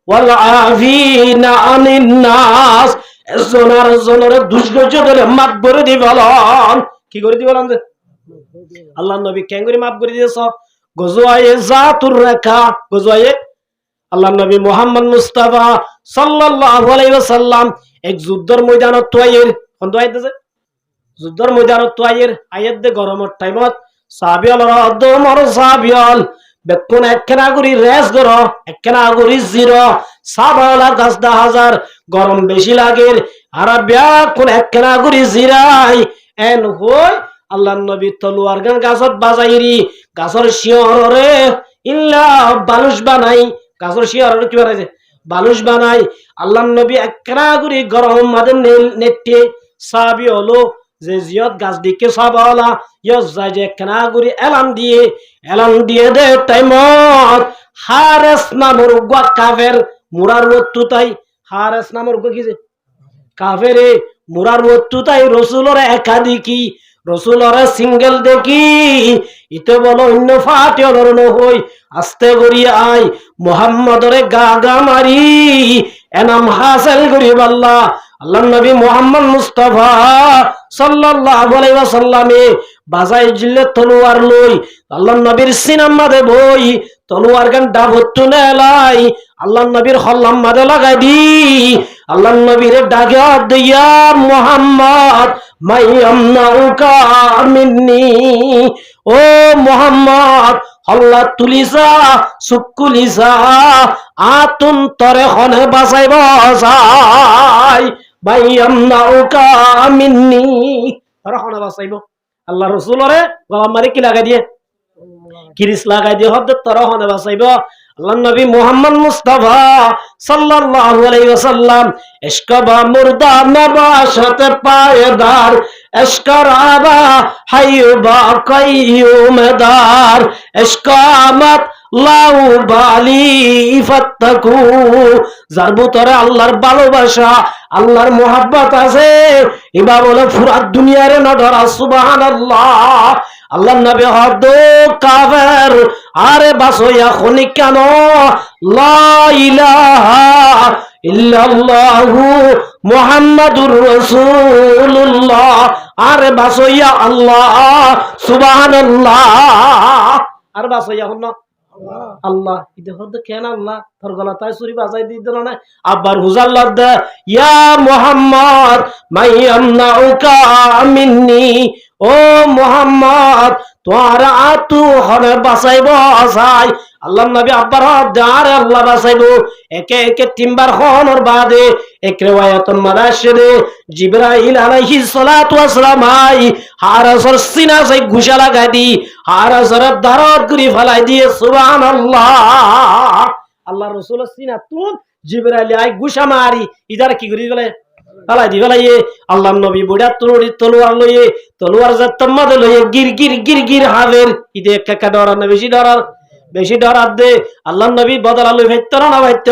ওয়াল আফিনা আনিন নাস, জনার জনরে দুষ্গজ্জ দলে মাফ করে দিবেন। কি করে দিবেন যে আল্লাহ নবী কেন করে মাফ করে দিয়েছ? গজওয়ায়ে জাতুর রাকা, গজওয়ায়ে আল্লাহ নবী মুহাম্মদ মুস্তাফা সাল্লাল্লাহু আলাইহি ওয়াসাল্লাম এক যুদ্ধের ময়দানত তোয়াইয়ের কোন আয়াত যুদ্ধের ময়দানত তোয়াইয়ের আয়াত দে গরমের টাইমত সাহাবিয়াল রাদমর সাহাবিয়াল বেকুন একখানা গুরি রেস গর, একখানা গুরি জিরো সাবালা 10,000 গরম বেশি লাগে আর বেকুন একখানা গুরি জিরাই এন হই আল্লাহ নবী তলোয়ার গান গাছত বাজাইরি, গাছর শিয়রে ইল্লা বালুশ বানাই, গাছর শিয়রে কি বানাইছে বালুশ বানাই। আল্লাহ নবী একখানা গুরি গরম মাদে নেটে সাহাবী হলো যে জিয়ত গাছ দিকে সাবালা ইয়স যায় যে একখানা গুরি এলান দিয়ে দে টাইমত হারেস নামর গা কাফের মুরার ওত্তু তাই, হারেস নামর গা কি যে কাফেরে মুরার ওত্তু তাই রাসূলের একাধিকি, রসুলরে সিঙ্গেল দেখি ইতে বলো অন্য ফাটে অনরণ হই আস্তে করি আই মুহাম্মদরে গা মারি এনাম হাসিল করি আল্লাহ। আল্লাহ নবী মুহাম্মদ মুস্তাফা সাল্লাল্লাহু আলাইহি ওয়াসাল্লামে বাজাই জিল্লে তলোয়ার লই আল্লাহ নবীর সিনাম মাদে বই তলোয়ার গান ডাবত্তু নেলাই আল্লাহ নবীর হল্লাম মাদে লাগাই দি আল্লাহ নবীর ডাকে দিয়া মুহাম্মদ মাইয়ামনাউকা মিন্নি, ও মুহাম্মদ হল্লা তুলিসা সুকুলিসা আতুন তরে হনে বাঁচাইব চাই, মাইয়ামনাউকা মিন্নি তরে হনে বাঁচাইব। আল্লাহ রাসূলরে গলা মারি কি লাগাই দিয়ে কিরিস লাগাই দিয়ে হদ তরে হনে বাঁচাইব। আল্লাহ নবী মুহাম্মদ মুস্তাফা সাল্লাল্লাহু আলাইহি ওয়াসাল্লাম ইশকাবা মুর্দা নবাশতে পায়দার ইশকারাবা হাইবা কাইয়ুমদার ইশকামাত লাউ বালি ফাত্তাকু, যার ভিতরে আল্লাহর ভালোবাসা আল্লাহর মোহাব্বত আছে এবার বলে পুরা দুনিয়ারে না ধরা সুবহানাল্লাহ। আল্লাহ নবী হদ কাফের আরে বাসয়া খনিক কেন লা ইলাহা ইল্লাল্লাহু মুহাম্মাদুর রাসূলুল্লাহ আরে বাসয়া আল্লাহ সুবহানাল্লাহ আর বাসয়া হন আল্লাহ ইদে হদ কেন আল্লাহ তোর গলা তাই চুরি বাজাই দিত না আবার হুজাল্লাহ দে ইয়া মুহাম্মদ মাইয়ামনাউকা মিন্নি, ও মুহাম্মদ তোর আতু হনে বাঁচাইব আসাই। আল্লাহ নবী আব্বার দারে আল্লাহ বাঁচাইব একে একে 3 বার হনর বাদে এক রিওয়ায়াতুন মাদাশরে জিবরাইল আলাইহিস সালাতু ওয়াস সালাম আই হারাসর সিনা সে ঘুষা লাগাই দি হারাসর দারত করি ফলাই দিয়ে সুবহানাল্লাহ। আল্লাহ রাসূলের সিনা তুন জিবরাইল আই ঘুষা মারি ইদার কি করি গলে আলাই দি ফলাইয়ে আল্লাহ নবী বুড়া তলোয়ার লইয়ে তলোয়ার জাতমাদ লইয়ে গির হাবের ইদে একা ডরার না বেশি ডরার দে আল্লাহ নবী বদলা লই ভাইতর না ভাইত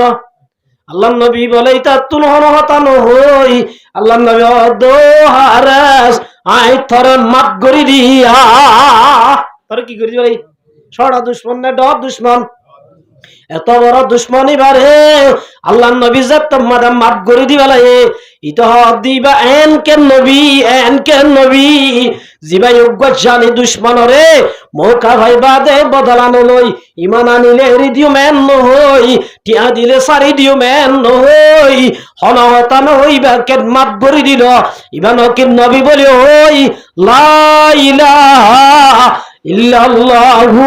আল্লাহ নবী বলে তা তুন হতানো হই আল্লাহ নবী দো হারাস আই থর মাপ গরি দিয়া তোর কি করি বলে ছড়া দুশমন না ডর দুশমন এত বড় দুশ্মনী বারে আল্লাহ নবী জাতমাদ মাপ গরি দিবালায়ে ইতো দিবা এন কেন নবী জিবা যোগ্য জানি দুশ্মনরে মৌকা ভাইবা দে বদলানো লই ইমান আনিলে হৃদিও মেন নহই টিয়া দিলে সারি দিও মেন নহই হনহতা নহইবা কেন মাপ গরি দিল ইমান কি নবী বলে হই লা ইলাহা ইল্লাল্লাহু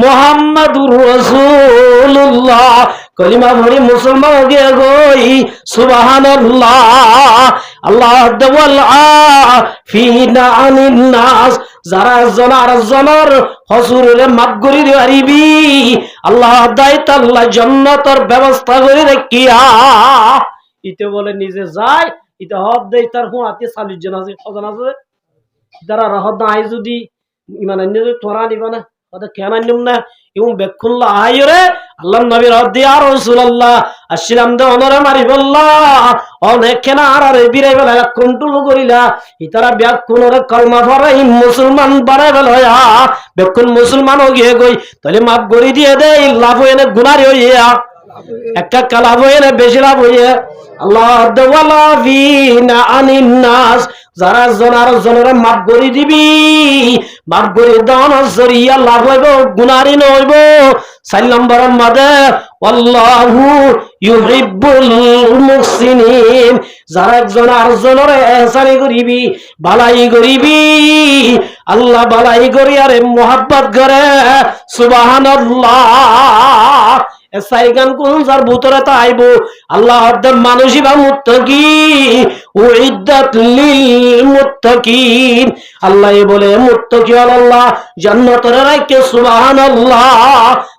মুহাম্মাদুর রাসূলুল্লাহ কলিমা পড়ি মুসলমান হয়ে গই সুবহানাল্লাহ। আল্লাহ ফিনা আনিন নাস, যারা জনার হসুরে মাফ করে দিবি আল্লাহ দায়িত্ব আল্লাহ জান্নাতের ব্যবস্থা করে রাখিয়া। ইতে বলে নিজে যায় ইতে হদ দেয় তার হুঁয়াতে 40 জন আছে, কজন আছে যারা রহদ নাই যদি ইমান নিজে তোরা নিবা না ওদের কেন নিম না এবং বেক্ষুল্লাহ আইরে আল্লাহ নবী রদ্দি আর রাসূলুল্লাহ আসসালাম দে অনরে মারি বললা অনেক কেনা আর বিরাই বেলা কন্ট্রোল করিলা ইতারা বেক্ষুনরে কলমা পড়াই মুসলমান বানাই বেলা বেক্ষুন মুসলমান ও গিয়ে গই তাহলে মাফ করি দিয়ে দে লাভ হয়ে না গুনারি হইয়া একটা কালাভ হয়ে না বেশি লাভ হইয়া। আল্লাহ ওয়ালা ফিনা আনিন নাস, যারা জনের মাফ করে দিবি মাফ করে দেওয়ার জরিয়া লাভ হইব গুনারি নইব। 4 নম্বরের মধ্যে আল্লাহু ইউহিব্বুল মুহসিনিন, যারা জনের ইহসানি করিবি ভালাই করিবি আল্লাহ ভালাই করি আরে মোহাব্বত করে সুবহানাল্লাহ। সাইগান কোন যার ভিতরে তাইব আল্লাহ মানুষই বা মুত্তাকি উইদ্দাত লিল মুত্তাকিন, আল্লাহ বলে মুত্তাকি আল্লাহ জান্নাতের রাখে সুবহানাল্লাহ।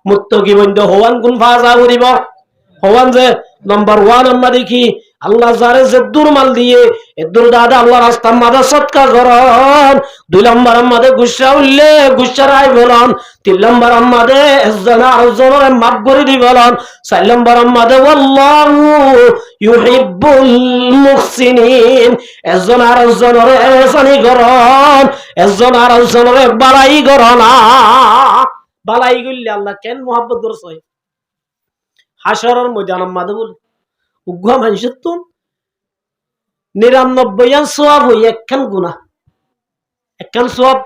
মুত্তাকি বন্ধু হওয়ান কোন ফাজা করিব হওয়ান যে নাম্বার 1 আমরা দেখি আল্লাহ যারে যে দুর্মাল দিয়ে এদুর দাদা আল্লাহ রাস্তা মাদা সৎকার করন। 2 নম্বর আমাদের গুসা উঠলে গুসা রাই বলন। 3 নম্বর আমাদের জনের মাফ করে দি বলন। 4 নম্বর আমাদের আল্লাহু ইউহিব্বুল মুহসিনিন, একজন আর জনের ইহসানি করন একজন আর জনের বালাই করন। বালাই করলে আল্লাহ কেন মোহাব্বত করছে? হাসরের ময়দান আমাদের বল উগ্র মানুষের তো 99 সওয়াব হই একখান গুনাহ, একখান সওয়াব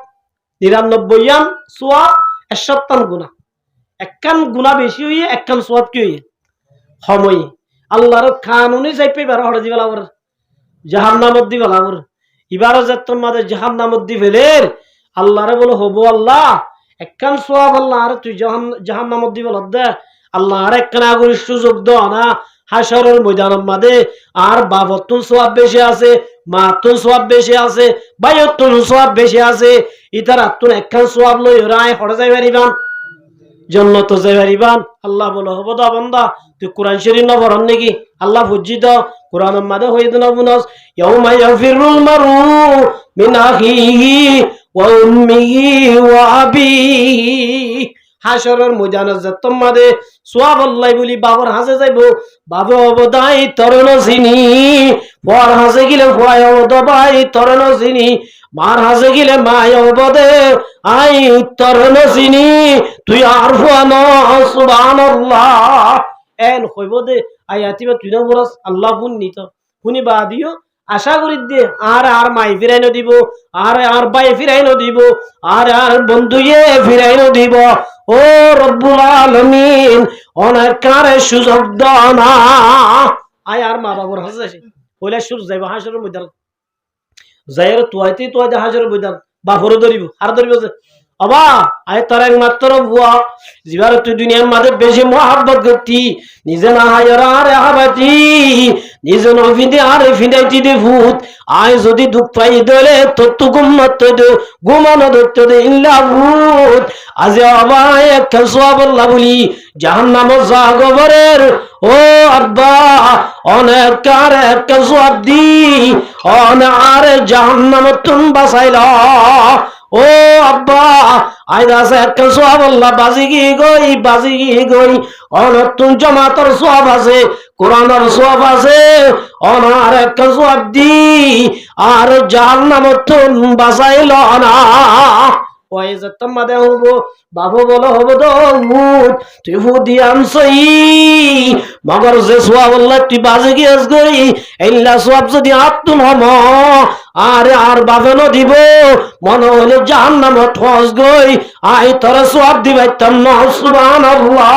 99 সওয়াব 71 গুনাহ, একখান গুনাহ বেশি হইয়ে একখান সওয়াব কি হইয়ে সময় আল্লাহর কানুনে যাইপে বার হড় দিবেলা ওর জাহান্নামত দিবেলা ওর ইবারে যাত্রার মাঝে জাহান্নামত দিবেলের আল্লাহরে বলে হবো আল্লাহ একখান সওয়াব আল্লাহ আর তুই জাহান্নামত দিবেল দে আল্লাহ আর একখান আগর সুযোগ দাও না। হাসরের ময়দানের মাঝে আর বাবতুন সওয়াব বেশি আছে, মাতুন সওয়াব বেশি আছে, বাইতুন সওয়াব বেশি আছে, ইতার আতুন একখান সওয়াব লই রায় হড় যাই পারিবান জান্নাত যাই পারিবান। আল্লাহ বলে হবো দা বান্দা তুই কোরআন শরীফ না পড়ন নাকি? আল্লাহ বুঝিত কোরআনের মাঝে হইদ না বুনাস ইয়াউমা ইয়াফিরুল মারু মিন আখিহি ওয়া উম্মিহি ওয়া আবিহি। হাসরের ময়দানে যতম মাদে সওয়াব আল্লাহ বলি বাবার হাসে যাইবো বাবা অবদাই তরণ চিনি পর হাসে গিলে ভয় অবদাই তরণ চিনি মার হাসে গিলে মায় অবদে আই তরণ চিনি তুই আর ফুয়ান সুবহানাল্লাহ এন হইব দে আই আতিবা তুই না বরস আল্লাহ ফুন নিত শুনি বা দিও আশা করি দে আর মাই ফিরাই দিব আর বাই ফিরাই দিব আর বন্ধুয়ে ফিরাই দিব। ও রব্বুল আলামিন অনেক কারে সুযোগ দাও না। আয় আর মা বাবার হাসে আসে হইলে সুর যাইব হাসরের ময়দান যাইর তোয়াইতে হাসরের ময়দান বাপরে ধরিব আর ধরিব যে অবা আয় তার একমাত্র বুয়া জিবার তুই দুনিয়ার মাঝে বেশি মোহাব্বত করতি নিজে না হায়ার আরে হাবাতি নিজে নফিদে আরে ফিনাইতি দে ভূত আয় যদি দুঃখ পাই দলে তত্ত্ব গুম্মত দে গুমানো ধরতে দে ইল্লা ভূত আজ অবা একটা সওয়াব আল্লাহ বলি জাহান্নাম জাগবরের ও আব্বা অনেক কার একটা সওয়াব দি অনেক আরে জাহান্নাম তুন বাঁচাইলা। ও আব্বা আইদাসে একটা সওয়াব আল্লাহ বাজি গই অনতুন জামাতের সওয়াব আছে কোরআনের সওয়াব আছে অনার একটা সওয়াব দি আর জাহান্নামত তুন বাঁচাইল না। ওই যে তোমাদে হবো বাবু বলো হবো তো তুই হুদি আনছই মগর যে সওয়াব আল্লাহ তুই বাজি গিয়েছ গই এইলা সওয়াব যদি আত্তুন হম আর বাবে ন দিব মনে হলে জাহান্নামত ফস গই আই তোর সওয়াব দিবাইতাম না সুবহানাল্লাহ।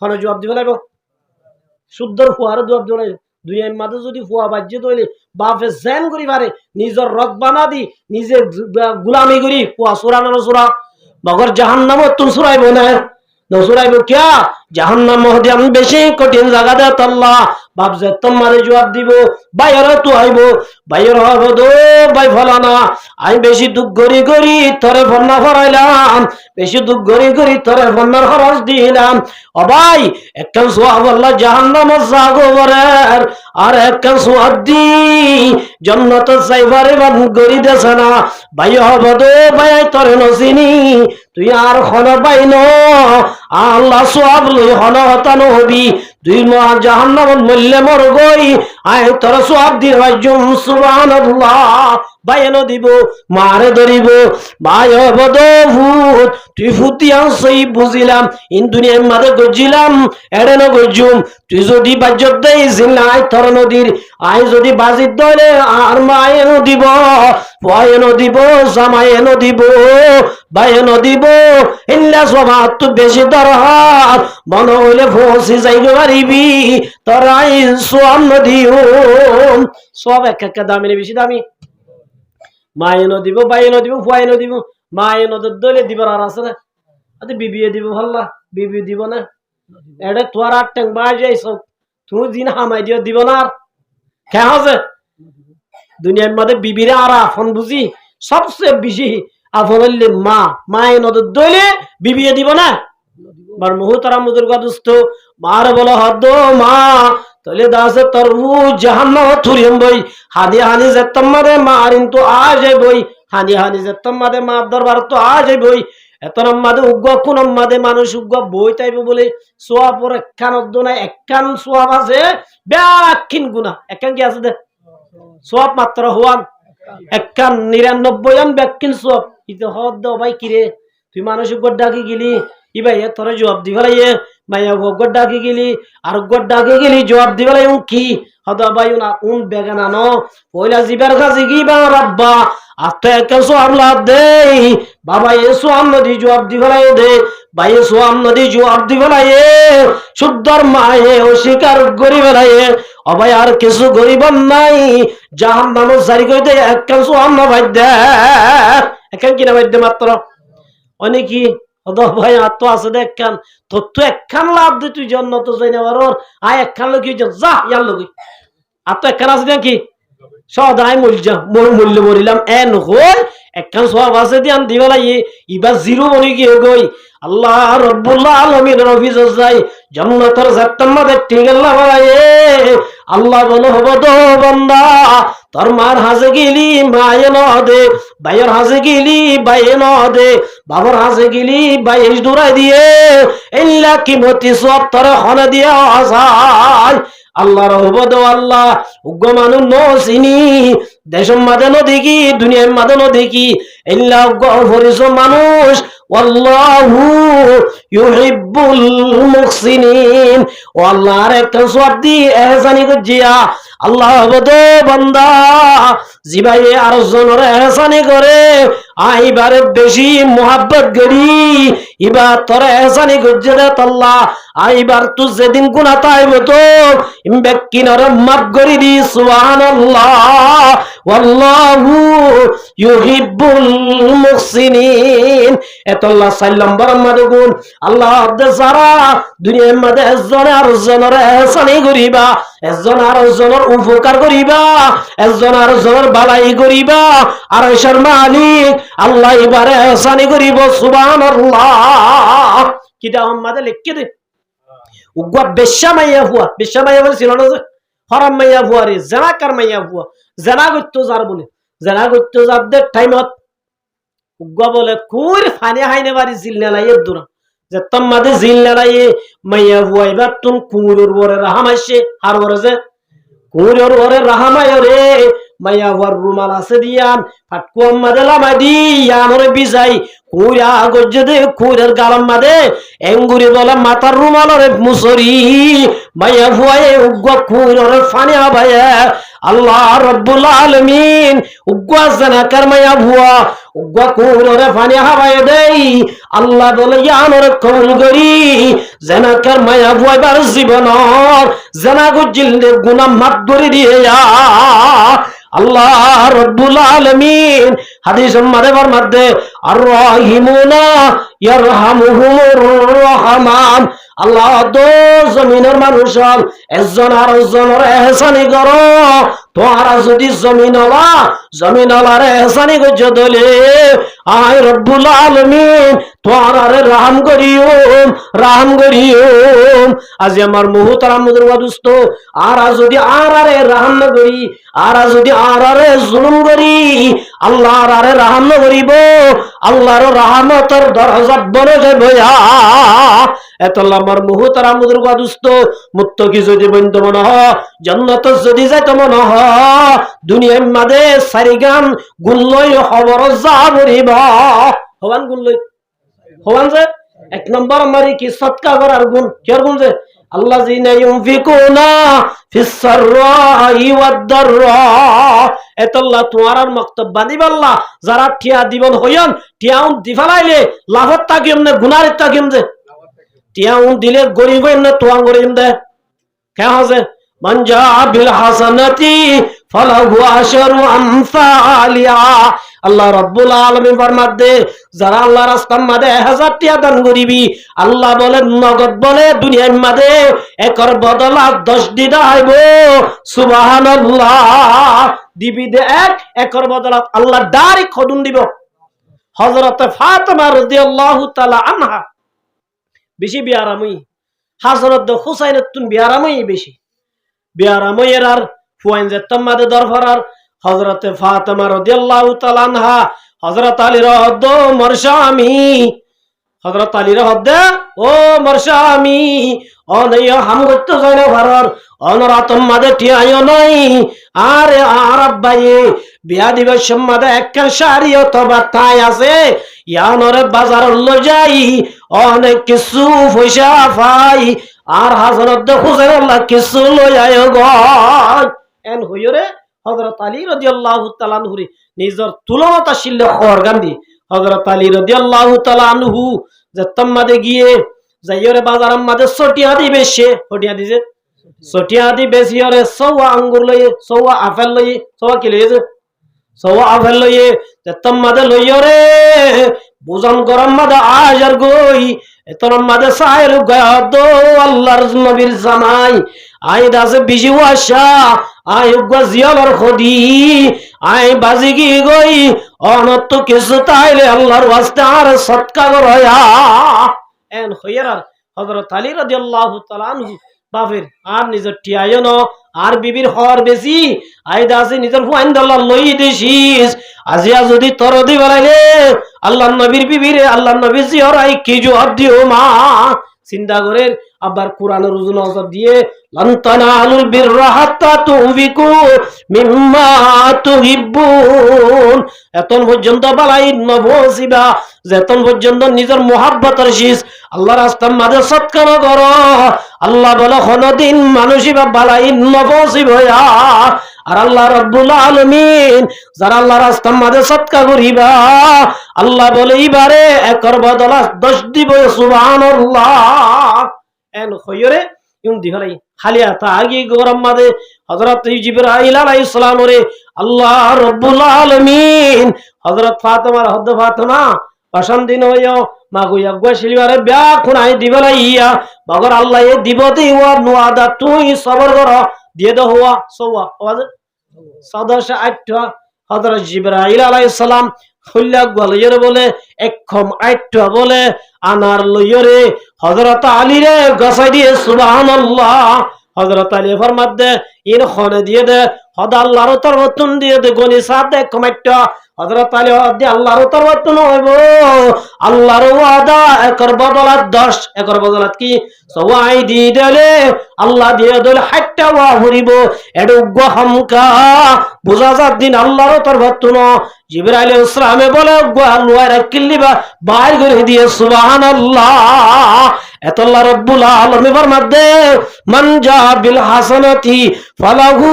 কোন জবাব দিবে লাগো শুদ্ধর ফুয়ার জবাব দিবে দুনিয়ার মাঝে যদি ফুয়া বাজ্যে তৈলে বাপে জেন করি পারে নিজের রক বানা দি নিজে গুলামি করি ফুয়া সুরা না সুরা মগর জাহান্নামত তুন সুরাইব না নসুরাইব কিয়া জাহান্নাম মহদি আমি বেশি কঠিন জায়গা দে আল্লাহ বাপজে তোমারে জবাব দিব বাইরে তো আইব বাইরে হব দো বাই ফলানা আমি বেশি দুঃখ গরি গরি তরে ফন্না ফরাইলাম বেশি দুঃখ গরি গরি তরে ফন্নার খরচ দিলাম ও ভাই একখান সোয়াব আল্লাহ জাহান্নামের জাগবরের আর একখান সোয়াব দি জান্নাত যাইবারে বান গরি দেছে না ভাই হব দো ভাই তরে নসিনি তুই আর খন পাই ন আল্লাহ সোয়াব লই হন হতানো হবি দুই মহা জাহান্নামত মল্লে মর গই আয় তোর সোয়াব দি রাজুম সুবহানাল্লাহ বাইনো দিব মারে ধরিব ভাই হবদ ভূত তুই ফুতিয়ান সই বুঝিলাম ইন দুনিয়ার মাঝে গজিলাম এড়ে ন গজুম তুই যদি বাজ্যত দেই জিলাই তোর নদীর আয় যদি বাজিত দলে আর মায়ে দিব পয়নো দিব জামাইনো দিব বাইনো দিব ইল্লা সবাত তো বেশি দরহার মনে হইলে ফসি যাইতে পারিবি তোরাই সোয়াম নদীও সব এক এক দামি বেশি দামি মায়েনো দিব বাইনো দিব পয়নো দিব মায়েনো দলে দিব আর আছে না আরে বিবিয়ে দিব ভাল্লা বিবি দিব না এটা তোর আর ট্যাং বাজে সব তুমি দিন হামাই দিও দিব না আর কে আছে দুনিয়ার মধ্যে বিবিরে আর আফন বুঝি সবচেয়ে বেশি আফন হইলে মা মায়ের নদর দইলে বিবিয়ে দিব না বার মুহতারাম বুজুর্গ দোস্ত মার বলো হদ মা তলে দাসে তরবু জাহান্নাম থুরিম বই হাদি হানি যেতাম মাদে মারিন তো আজ বই হানি হানি যেতাম মাদে মার দরবার তো আজ বই এতন মাদে উগ্র কোন মাদে মানুষ উগ্র বই তাইব বলে সোয়া পর একখান অদ্দনা একখান সোয়াব আছে ব্যাখিন গুনাহ একখান কি আছে দে সোয়াব মাত্র হওয়ান একখান 99 ব্যাখিন সোয়াব ইতে হদ দাও ভাই কিরে তুই মানুষ উগ্র ডাকি গেলি ই ভাই তোরে জবাব দি ফেলাইয়ে মাইয়া উগ্র ডাকি গেলি আর উগ্র ডাকি গেলি জবাব দি ফেলাই কি হদ ভাই না উন বেগানা ন পয়লা জিবার কাছে কি বা রাব্বা আস্তে একটা সোয়াব লাভ দে বাবা এ সোয়াব নদী জবাব দি ফেলাই দে ভাই সোয়াব নদী জবাব দি ফেলাইয়ে শুদ্ধর মায়ে অস্বীকার করি ফেলাইয়ে ও ভাই আর কিছু গরিব নাই জাহান্নাম জারি করে দে একটা সোয়াব না ভাই দে এখন কিনা ভাই দে মাত্র অনেকি ভাই আর তো আছে দে একখান তোর তো একখান লাভ দে তুই জন্য তো যাই না বারোর আয় একখান লোক যা ইয়ার লোক আর তো একখান আছে নাকি সদাই মূল্য মরিলাম এন হই একখান সব আছে দিয়ান দিবেলা ইবার জিরো বনি গিয়ে গই আল্লাহ রব্বুল আলামিন রফিজ যাই জান্নাতের জাত্তাম্মাদে টিগল্লা বাড়ায়ে আল্লাহ বলো হব তো বান্দা তোর মার হাজে গেলি মায়ে ন দে ভাইয়ের হাজে গেলি ভাইয়ে ন দে বাবার হাজে গেলি ভাই দূরাই দিয়ে ইল্লা কিমতি সব তোর হনে দিয়ে আসাই আল্লাহ রহমত আল্লাহ উগ্র মানুষ নসিনি দেশের মাঝে নদী দুনিয়ার মাঝে নদী ইল্লা উগ্র ফরিস মানুষ আল্লাহু ইউহিব্বুল মুহসিনিন ও আল্লাহর একটা শব্দি এহসানি কজিয়া আল্লাহ বদে বান্দা জিবাই আর জনের এহসানি করে আইবারে বেশি মোহাব্বত করি এবার তোর এহসানি করছে রে আল্লাহ আইবার তুই যেদিন গুনাহ তাইব তো ব্যক্তিনরে মাফ করে দি সুবহানাল্লাহ ওয়াল্লাহু ইউহিব্বুল মুহসিনিন এতল্লাহ সাল্লাম বরমাদ গুণ আল্লাহ দে সারা দুনিয়ার মধ্যে একজন আর জনের এহসানি করিবা একজন আর জনের উপকার করিবা একজন আর জনের বালাই করিবা আর এসর মালিক আল্লাহ এবারে এহসানি করিব সুবহানাল্লাহ কিটা আমাদের লিখকে দে উগ্র বেশ্যা মাইয়া বলছিল না যে হরাম মাইয়া ভুয়া রে জানাকার মাইয়া ভুয়া জানা করতো যার বলে জানা করতো যাদের টাইমত উগ্র বলে কুর ফানে হাইনে বাড়ি জিল নেলাইয়ে দূর যে তোমাদের জিল নেলাইয়ে মাইয়া ভুয়া এবার তুম কুমুরের বরে রাহামাইছে আর বরে যে কুমুরের বরে রাহামাই রে মাইয়া ভুয়ার রুমাল আছে দিয়ান ফাটকু আমাদের লামাই দিয়ান ওরে বিজাই কুড়া গজ্জে দে কুড়ের গালাম মাদে এঙ্গুরি বলে মাথার রুমাল রে মুসরি মাইয়া ভুয়ায়ে উগ্র কুড়রে ফানি আবায়ে আল্লাহ রব্বুল আলামিন উগ্র জানাকার মাইয়া ভুয়া উগ্র কুড়রে ফানি হাবায়ে দেই আল্লাহ বলে ইয়ানরে কবুল করি জানাকার মাইয়া ভুয়াবার জীবনর জানা গজ্জিল গুনাহ মাফ করে দিয়ে আল্লাহ রব্বুল আলামিন হাদিস উম্মাদে ফরমাতে আর রাহিমুনা ইয়ারহামুহুমুর রহমান। আল্লাহ তো জমিনের মানুষ একজন আর একজনের এহসানি করো। তোমরা যদি জমিনওয়ালার এহসানি করছ দলে আয় রব্বুল আলামিন তোমরা রাহম করিও। আজ আমার মুহতারাম দোস্ত আর যদি আরে রাহম না করি, আর যদি আরে জুলুম করি, আল্লাহ আরে রাহম না করিব, আল্লাহর রহমতের দরজা বন্ধ যাবে। এতলা আমার মুহতারাম দোস্ত মুত্তাকি যদি বন্ধ মনে হ, জান্নাত যদি যাইতে মনে হ, দুনিয়ার মাঝে সারি গান গুল্লই খবর যা বলিব হবান গুল্লই হবান যে এক নম্বর মারি কি সৎকা করার গুণ কের গুণ যে আল্লাযিনা ইউনফিকুনা ফিস সাররাই ওয়াদ দাররা। এতল্লাহ তোমার মক্তব বানিবাল্লাহ যারা টিয়া দিবন হইন টিয়াউন দিফালাইলে লাভত তাকিম নে গুনার তাকিম যে টিয়াউন দিলে গরিব হইন না তোয়াং গরিব দে কে হাজে মান জা বিল হাসানাতি ফালাহু আশরু আমসালিহা। আল্লাহ রাব্বুল আলামিন ফরমাতে যারা আল্লাহর রাস্তার মধ্যে 1000 টাকা দান করিবি, আল্লাহ বলে নগদ বলে দুনিয়ার মধ্যে একর বদলা 10 দিদা আইব। সুবহানাল্লাহ। দিবি দে একর বদলা আল্লাহ ডাইরেক্ট খদুন দিব। হযরত ফাতেমা রাদিয়াল্লাহু তাআলা আনহা বেশি বিয়ারামই, হযরত হুসাইনের তুন বিয়ারামই বেশি বিয়ারাময়ের আর ফুয়াইন যেতাম মাদে দরফার হযরত ফাতেমা রাদিয়াল্লাহু তাআলা আনহা হযরত আলী রহদ মোর স্বামী, হযরত আলী রহদ ও মোর স্বামী অনয় হাম করতে জানে ঘরর অনরাতম মাদে টিয়ায় নাই। আরে আর আব্বায়ে বিয়া দিবস সম্মাদে একখান শাড়ি অথবা তাই আছে ইয়ানরে বাজার লই যাই অনেক কিছু পয়সা পাই আর হাজরত হুসাইন আল্লাহ কিছু লই আয় গো এন হইরে হযরত আলী রাদিয়াল্লাহু তাআলা আনহু নিজের তুলনাশীল খরগান দি হযরত আলী রাদিয়াল্লাহু তাআলা আনহু যে তম্মাদে গিয়ে যাইরে বাজারের মাঝে সটিয়া দি বেশে সটিয়া দিছে সটিয়া দি বেশি আরে সওয়া আঙ্গুর লইয়ে সওয়া আপেল লইয়ে সওয়া কি লইয়ে সওয়া আপেল লইয়ে যে তম্মাদে লইরে বুজন গরম মাদে আজার গই এতর মাদে সাইর গয়াদো আল্লাহর নবীর জামাই আই দাসে বিজি ওয়াশা আই উগা জিয়ালর খদি আই বাজি কি গই অনত কিছু তাইলে আল্লাহর ওয়াস্তে আর সদকা করয়া এন হইরা হযরত আলী রাদিয়াল্লাহু তাআলা আনহু বাফের আর নিজের টিয়ায়ন আর বিবির হর বেশি আই দাসে নিজের ফুয়াইন আল্লাহ লই দিছিস আজিয়া যদি তর দি বলাইলে আল্লাহর নবীর বিবিরে আল্লাহর নবী জিহর আই কি জবাব দিও মা চিন্তা করে আবার কোরআনের রুজু নজর দিয়ে লান তানালুল বিররা হাত্তা তুনফিকু মিম্মা তুহিব্বুন। এতন পর্যন্ত বালাই নবসিবা যেতন পর্যন্ত নিজের মুহাব্বতের শীষ আল্লাহর রাস্তার মাঝে সৎকার করো। আল্লাহ বলে কোনদিন মানুষিবা বালাই নবসিব আর আল্লাহ রাব্বুল আলামিন যারা আল্লাহর রাস্তার মাঝে সৎকার করিবা আল্লাহ বলে এবারে একর বদলা 10 দিব। সুবহানাল্লাহ। এন হইরে ইউন দিহলাই খালিয়া তা আগে গরম মাঝে হযরত জিবরাইল আলাইহিস সালাম রে আল্লাহ রাব্বুল আলামিন হযরত ফাতেমা হদ্দ ফাতেমা পাশান দিন হইও মা গুয়া গুয়া শিলিবারে ব্যাগ খুনাই দিবলাইয়া মগর আল্লাহ এ দিব দিওয়া নুয়াদা তুই সবর কর দিয়ে দাও হওয়া সওয়া আওয়াজ সাদাশা আটটা হযরত জিবরাইল আলাইহিস সালাম খুল্লা গলয়রে বলে একখম আটটা বলে আনার লইরে হযরত আলী রে গসাই দিয়ে সুবহানাল্লাহ। হযরত আলী ফরমাতে ইন খনে দিয়ে দে হদ আল্লাহর তরবতুন দিয়ে দে গনি সাথে কমাইটা হযরত আলী হদ আল্লাহর তরবতুন হইব আল্লাহর ওয়াদা একর বদলাত 10 একর বদলাত কি সওয়াই দি দেলে আল্লাহ দিয়ে দলে হাটটা ওয়া হরিব এডু গহমকা বুঝা যাত দিন আল্লাহর তরবতুন জিবরাইল আলাইহিস সালামে বলে গোয়া লুয়ার কিল্লিবা বাইর করে দিয়ে সুবহানাল্লাহ। এত আল্লাহ রাব্বুল আলামিন ফরমাতে মান জা বিল হাসানাতি ফালাহু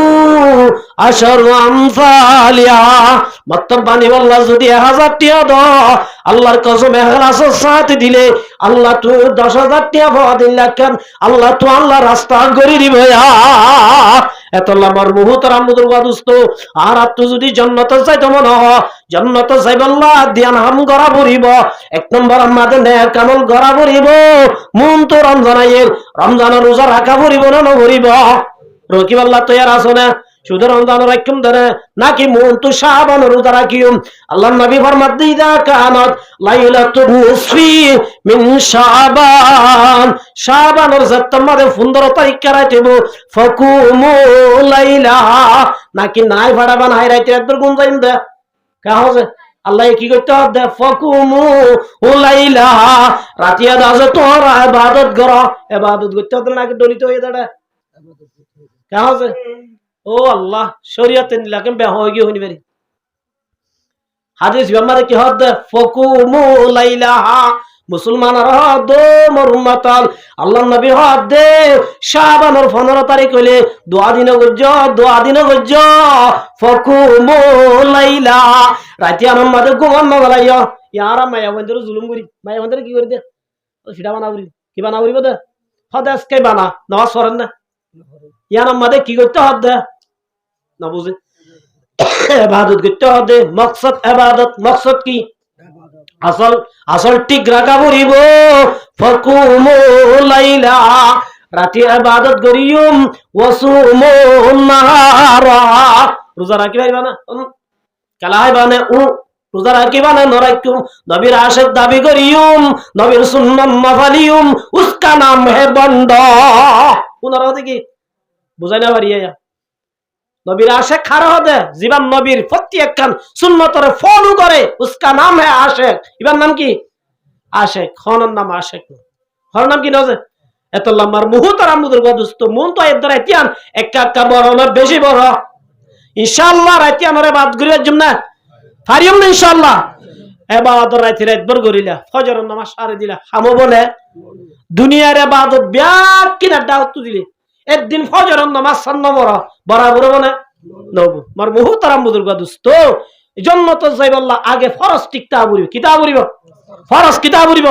আশরু আমসালিহা। মতলব বানি আল্লাহ যদি 1000 টাকা দাও আল্লাহর কসম ইখলাসের সাথে দিলে আল্লাহ তো 10000 টাকা পাওয়া দিলা কেন আল্লাহ তো আল্লাহ রাস্তা করে দিবে। এত আল্লাহ আমার মুহতারাম দোস্ত আর আপনি যদি জান্নাতে যাইতে মন হয় জান্নাত যাইবাল্লাহ ধ্যান হাম করা পড়িব 1 নম্বর আমাদের নেক আমল করা পড়িব মন তো রমজানের রোজা রাখা পড়িব না পড়িব রকিব আল্লাহ তৈয়ার আছে না শুধু রমজান রাখুম ধরে নাকি মন তো শাবান রোজা রাখিম আল্লাহর নবী ফরমাত দিদা কানাত লাইলাতুন নিসফি মিন শাবান শাবানের তোমাদের 15 তারিখ রাইতেব ফাকুমু লাইলা নাকি নাই ভাড়াবান হাই রাইতে একবার গুণ যাইম দে কাহছে আল্লাহ কি করতে হবে ফাকুমু লাইলা রাতিয়া দাজে তোরা ইবাদত করো ইবাদত করতে হবে নাকি দলিত হয়ে দাঁড়া কাহছে ও আল্লাহ শরীয়তে নিলাকে বে হয়ে গিয়ে হইনি পারি হাদিস আমারে কি হদ ফাকুমু লাইলাহা মুসলমানরা দো মোর উম্মতাল আল্লাহর নবী হদে শাবানের 15 তারিখ হইলে দোয়া দিন গজ্জ ফাকুমু লাইলা রাতে আমাদের ঘুমান না গলাইয়া ইয়ারা মায়া বন্ধুর জুলুম করি মায়া বন্ধুর কি করে দে ফিডা বানাবরি কি বানাবরি বদে হদাস কে বানা নামাজ পড়েন না ইয়ার আমাদের কি করতে হদ না বুঝে ইবাদত করতে হবে মকসদ ইবাদত মকসদ কি আসল ঠিক রাখা পড়িব ফাকুমু লাইলা রাতে ইবাদত করিয়ুম ওয়াসুমু নাহারা রোজা রাখিবা না কালা হইবা না রোজা রাখিবা না নরাইকুম নবীর আশিক দাবি করিয়ুম নবীর সুন্নাত মাফালিয়ুম উসকা নাম হে বন্দা উনারা দেখি বুঝাই না পারিয়া নবীর আশিক খারা হবে জীবন নবীর প্রত্যেকখান সুন্নতরে ফলো করে উসকা নাম হে আশিক ইবার নাম কি আশিক খনর নাম আশিক হর নাম কি নজে এত লম্বার মুহূর্তের আমুদের গদস্ত মন তো এর দ্বারা তিয়ান একটা বড় না বেশি বড় ইনশাআল্লাহ রাতে আমারে বাদ করিবার জন্য পারিম না ইনশাআল্লাহ ইবাদত রাতে রাতভর করিলা ফজরের নামাজ সারে দিলা হামো বলে দুনিয়ার ইবাদত ব্যাক কিনা দাওয়াত দিলে একদিন ফজরের নামাজ সান্ন বরাবর বনে নবু মার মুহতারাম বুজুর্গ দোস্ত জান্নাত যাইবাল্লাহ আগে ফরজ টিকতা বলিব কিতাব বলিব ফরজ কিতাব বলিব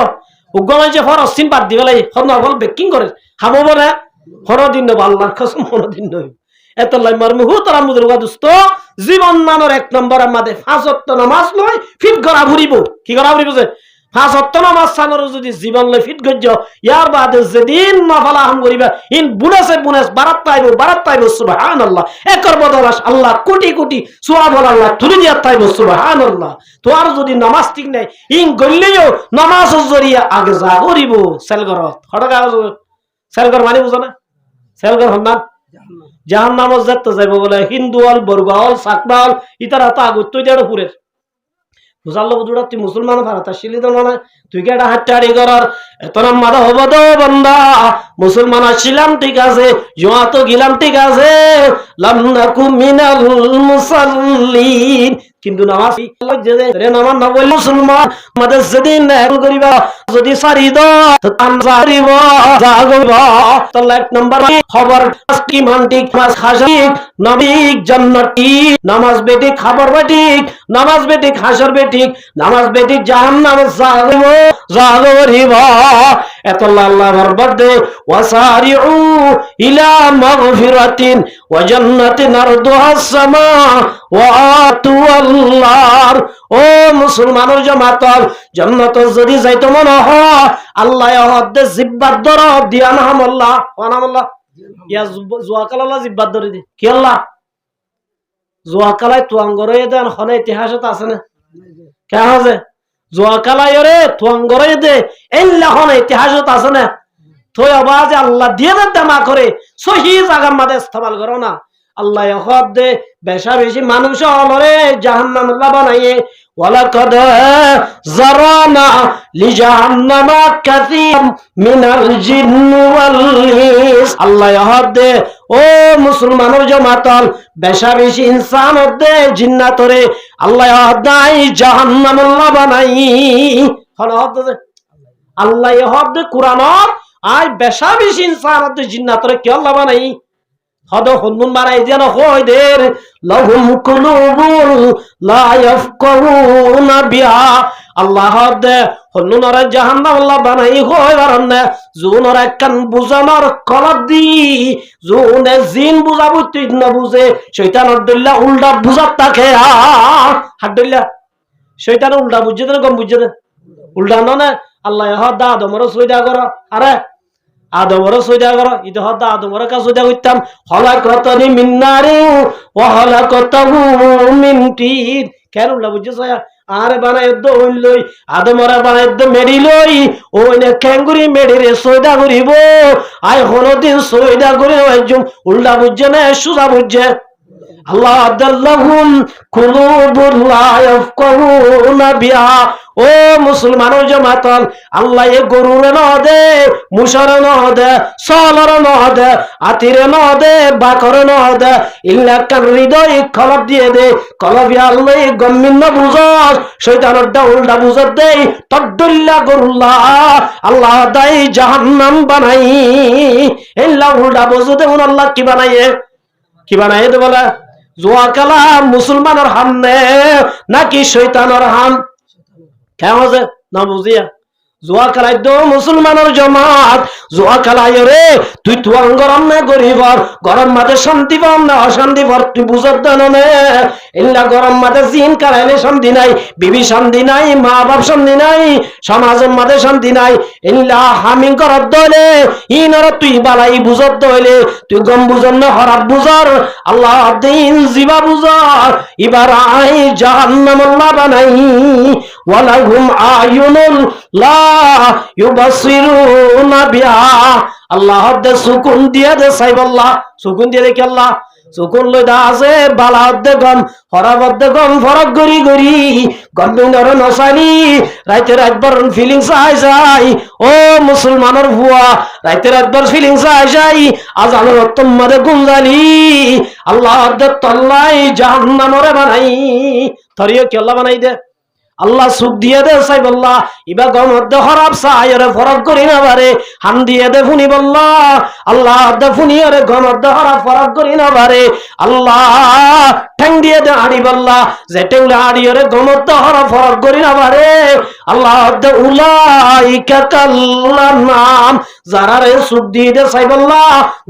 উগমাই যে ফরজ সিন বাদ দিবেলাই ফরনফল বেকিং করে হামো বলে ফরদিন নব আল্লাহর কসম ফরদিন নব এতলাই মার মুহতারাম বুজুর্গ দোস্ত জীবন মানের 1 নম্বর আমাদের 5 ওয়াক্ত নামাজ নয় ফিট করা ভরিব কি করা ভরিব যে 5 ওয়াক্ত নামাজ সানোর যদি জীবন লয় ফিট গজ্জ ইয়ার বাদে যেদিন নফল আহম করিবা ইন বুনাস বারাত পাইব সুবহানাল্লাহ একর বদল আল্লাহ কোটি কোটি সওয়াব আল্লাহ তুলি দিয়া পাইব সুবহানাল্লাহ তো আর যদি নামাজ ঠিক নাই ইন গল্লেও নামাজের জরিয়া আগে যা করিব সেলগর হড়কা সেলগর মানে বুঝো না সেলগর হন্না জাহান্নাম যত যাইব বলে হিন্দু হল বর্গাল সাকবাল ইতারা তা আগত দেড় পুরের বুঝাল বুঝুড়া তুই মুসলমান ভারত আসলি তো না তুই কে একটা হাট্টাড়ি করার এত নাম্বার হব তো বন্দা মুসলমান আসছিলাম ঠিক আছে জোয়া তো গিলাম ঠিক আছে লাম নাকু মিনাল মুসাল্লিন কিন্তু নামাজ রে নামাজ না বললে মুসলমান আমাদের যেদিন করিবা যদি সারি তো আনসারিব জাগব তাহলে 1 নম্বর খবর কি মানটিক নামাজ খাসিক নবিক জান্নাতি নামাজ বেটি খাবার বেটিক নামাজ বেটি খাসর বেটিক নামাজ বেটি জাহান্নাম জাগব এত আল্লাহ বরবাদে ওয়াসারিউ ইলা মাগফিরাতিন ওয়া জান্নাতিন আরদুহাস সামা ওয়া আতুল্লাহ ও মুসলমানের জামাতল জান্নাত যদি যাইতো মনে হয় আল্লাহ হদ্দে জিব্বার দর দিয়ান হামল্লাহ ওয়ানামল্লাহ ইয়া জুয়াকালাল্লাহ জিব্বার দরে দি কি আল্লাহ জুয়াকালাই তুয়াঙ্গরে দেন হনে ইতিহাসত আছে না কে আছে জুয়াকালাই রে তুয়াঙ্গরে দে এল্লা হনে ইতিহাসত আছে না তোই আওয়াজ আল্লাহ দিয়ে দেমা করে সহি জায়গার মধ্যে ইস্তেমাল করো না আল্লাহ হদ্দে বেশা বেশি মানুষ হলরে জাহান্নাম বানাইয়ে ওয়ালাকাদ জারানা লিজাহান্নামা কাসীর মিনাল জিন্নি ওয়াল ইনস আল্লাহ হদ্দে ও মুসলমানের জামাতল বেশা বেশি ইনসান হদ্দে জিন্নাতরে আল্লাহ হদ্দাই জাহান্নাম বানাই হল হদ্দে আল্লাহ হদ্দে কুরআনত আই বেশা বেশি ইনসান হদ্দে জিন্নাতরে কি আল্লাহ বানাই হদ হনুন মারাই যেন হয় দের লাহুম কুলুবুন লা ইয়াফকাহুনা বিহা আল্লাহ দে হনুনরে জাহান্নাম আল্লাহ বানাই হয় বারান্না জুনর একখান বুজানোর কলব দি জুনে জিন বুঝাবো তুই না বুঝে শয়তান আব্দুল্লাহ উল্টা বুঝাত তাকে হাড্ডুল্লাহ শয়তান উল্টা বুঝছে না কম বুঝছে না উল্টা না আল্লাহ হদা আদমর সৈদা করো আরে আদমর সৈদা করো ইতো হদা আদমর কা সৈদা করতাম খলাকতানি মিন নারি ওয়া খলাকতাহু মিন তিন কেন উল্টা বুঝছে আরে বানাই দই আদমরা বানাই মেডি লই ওইনে ক্যাঙ্গুরি মেডি রে সৈদা করিব আই হনদিন সৈদা করে একজন উল্টা বুঝছে না সুজা বুঝছে আল্লাহ আদাল্লাহুম কুলুবুল লা ইয়াফকাহুনা বিহা ও মুসলমানের জামাতন আল্লাহ এ গরুরে ন দে মুশারে ন দে সালরে ন দে আতিরে ন দে বাকরে ন দে ইল্লা কার হৃদয় কলব দিয়ে দে কলব আল্লাহ গম্মিন বুঝস শয়তানের দা উল্টা বুঝত দে তদ্দুল্লা গরুল্লাহ আল্লাহ দাই জাহান্নাম বানাই ইল্লা উল্টা বুঝতে আল্লাহ কি বানায় দে বলে জুয়া খেলা মুসলমানের হাম নে নাকি শৈতানের হাম কেমন আছে না বুঝিয়া জুয়া খেলাই তো মুসলমানের জমাত জুয়া খেলাই রে তুই তুয়াং গরম না গরিবর গরম মাঝে শান্তি পাম না অশান্তি ভর তুই বুঝত দেন ইল্লা গরম মাঝে জিন কারাইলে শান্তি নাই বিবি শান্তি নাই মা বাপ শান্তি নাই সমাজের মাঝে শান্তি নাই ইল্লা হামিং করত দলে ইনর তুই বালাই বুঝত দলে তুই গম বুঝন না হরাব বুঝর আল্লাহ দিন জিবা বুঝর এবার আই জাহান্নাম আল্লাহ বানাই ওয়ালাহুম আয়ুনুল লা ইউবাসিরুনা বিহা আল্লাহ দে সুকুন দিয়ে দে সাইব আল্লাহ সুকুন দিয়ে দেখি আল্লাহ সুকুন লই দা আছে বালা দে গম হরাব দে গম ফরক গরি গরি গম্বিনর নসানি রাইতে রাতবার ফিলিংস আই ও মুসলমানের ভুয়া রাইতে রাতবার ফিলিংস আই আজানের তোমারে গুঞ্জালি আল্লাহ দে তল্লাই জাহান্নামরে বানাই তরিও কি আল্লাহ বানাই দে আল্লাহ সুখ দিয়ে দে সাই বললা ইবা গম মধ্যে হরাব সাইরে ফরক করি না বারে হাম দিয়ে দে ফুনি বললা আল্লাহ দে ফুনি আরে গম মধ্যে হরাব ফরক করি না বারে আল্লাহ ঠ্যাং দিয়ে দে আড়ি বললা যে টেংলা আড়ি আরে গম মধ্যে হরাব ফরক করি না বারে আল্লাহ দে উলাইকা কাল্লাম নাম যারা রে সুখ দিয়ে দে সাই বললা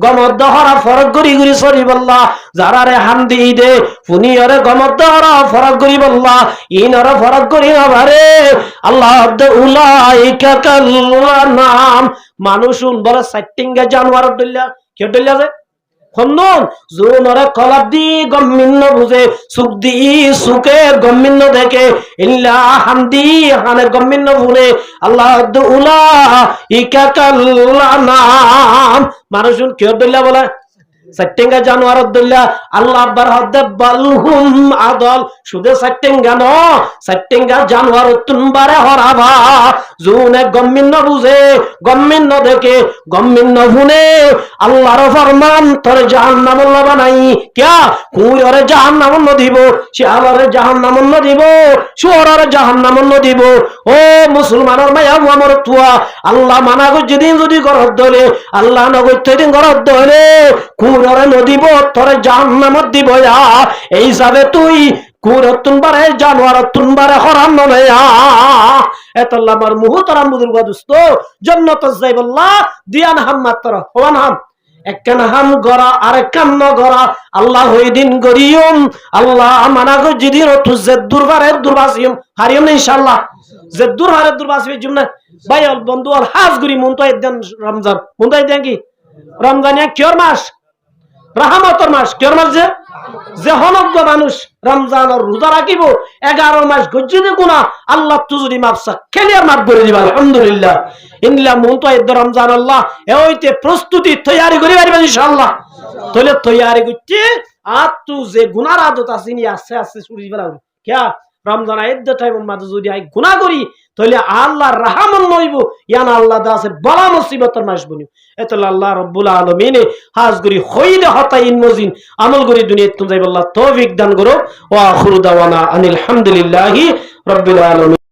গম মধ্যে হরাব ফরক করি করি সরি বললা যারা রে হাম দিয়ে দে ফুনি আরে গম মধ্যে হরাব ফরক করি বললা ইনর ফরক আল্লাহ উলাইকা কাল্লাম নাম মানুষ বড় সাইটিংগা জানোয়ার দল্লা কে দল্লা যে খন্দন জোনরে কলাব দি গম্মিন্ন বুঝে সুখ দি সুখে গম্মিন্ন দেখে ইল্লা হামদি হানে গম্মিন্ন ভুলে আল্লাহ উলাইকা কাল্লাম নাম মানুষ কে দল্লা বলে সাইটেঙ্গা জানোয়ার দল্লা আল্লাহ আব্বার হদ্দে বালহুম আদল শুধু সাইটেঙ্গা ন সাইটেঙ্গা জানোয়ার তুনবারে হরাবা জুনে গম্মিন্ন বুঝে গম্মিন্ন দেখে গম্মিন্ন শুনে আল্লাহর ফরমান তোর জাহান্নাম আল্লাহ বানাই কিয়া কুইরে জাহান্নাম ন দিব শিয়ালরে জাহান্নাম ন দিব শুয়রে জাহান্নাম ন দিব ও মুসলমানের মায়া আমার তুয়া আল্লাহ মানা কই যেদিন যদি গরত দলে আল্লাহ নগর দিন গরত দলে কুররে নদীব তোরে জাহান্নামত দিব এই হিসাবে তুই কুরতুন বারে জানোয়ার তুন বারে হরাম নলে এতল্লা আমার মুহতারাম বুজুর্গ দোস্ত জান্নাত যাইবাল্লাহ দিয়ান হাম মাত্র ওয়ান হাম একখান হাম গড়া আর একখান ন গড়া আল্লাহ হই দিন গরিয়ম আল্লাহ মানা গো যেদিন তুজে দুরবারে দুরবাসিম হারিয়ম ইনশাআল্লাহ যে দুরবারে দুরবাসিম জুমনা বাইল বন্ধু আর হাজগুরি মন তো একদিন রমজান মন তো একদিন কি রমজান এক কিয়র মাস রাহমাতের মাস কিয়র মাস যে হনজ্ঞ মানুষ রমজানের রোজা রাখিব 11 মাস গজ্জিদে গুনাহ আল্লাহ তুজুরি মাফসা ক্লিয়ার মাফ করে দিবা আলহামদুলিল্লাহ ইনলা মন তো একদিন রমজান আল্লাহ এইতে প্রস্তুতি তৈয়ারি করি পারিবা ইনশাআল্লাহ তাহলে তৈয়ারি করতে আর তু যে গুনার আদত আছে নি আছে আছে শুরি বলা কিয়া রমজান আইদ টাইম মাঝে যদি আই গুনাহ করি তাহলে আল্লাহর রহমত নইব ইয়ান আল্লাহ দাসে বড় মুসিবতের মাস বনি এতলা আল্লাহ রাব্বুল আলামিন হাজগুরি হইদে হতাইন মজিন আমল করি দুনিয়াত তুম যাইব আল্লাহ তৌফিক দান করো ওয়া আখিরু দাওয়ানা আনিল হামদুলিল্লাহি রাব্বিল আলামিন।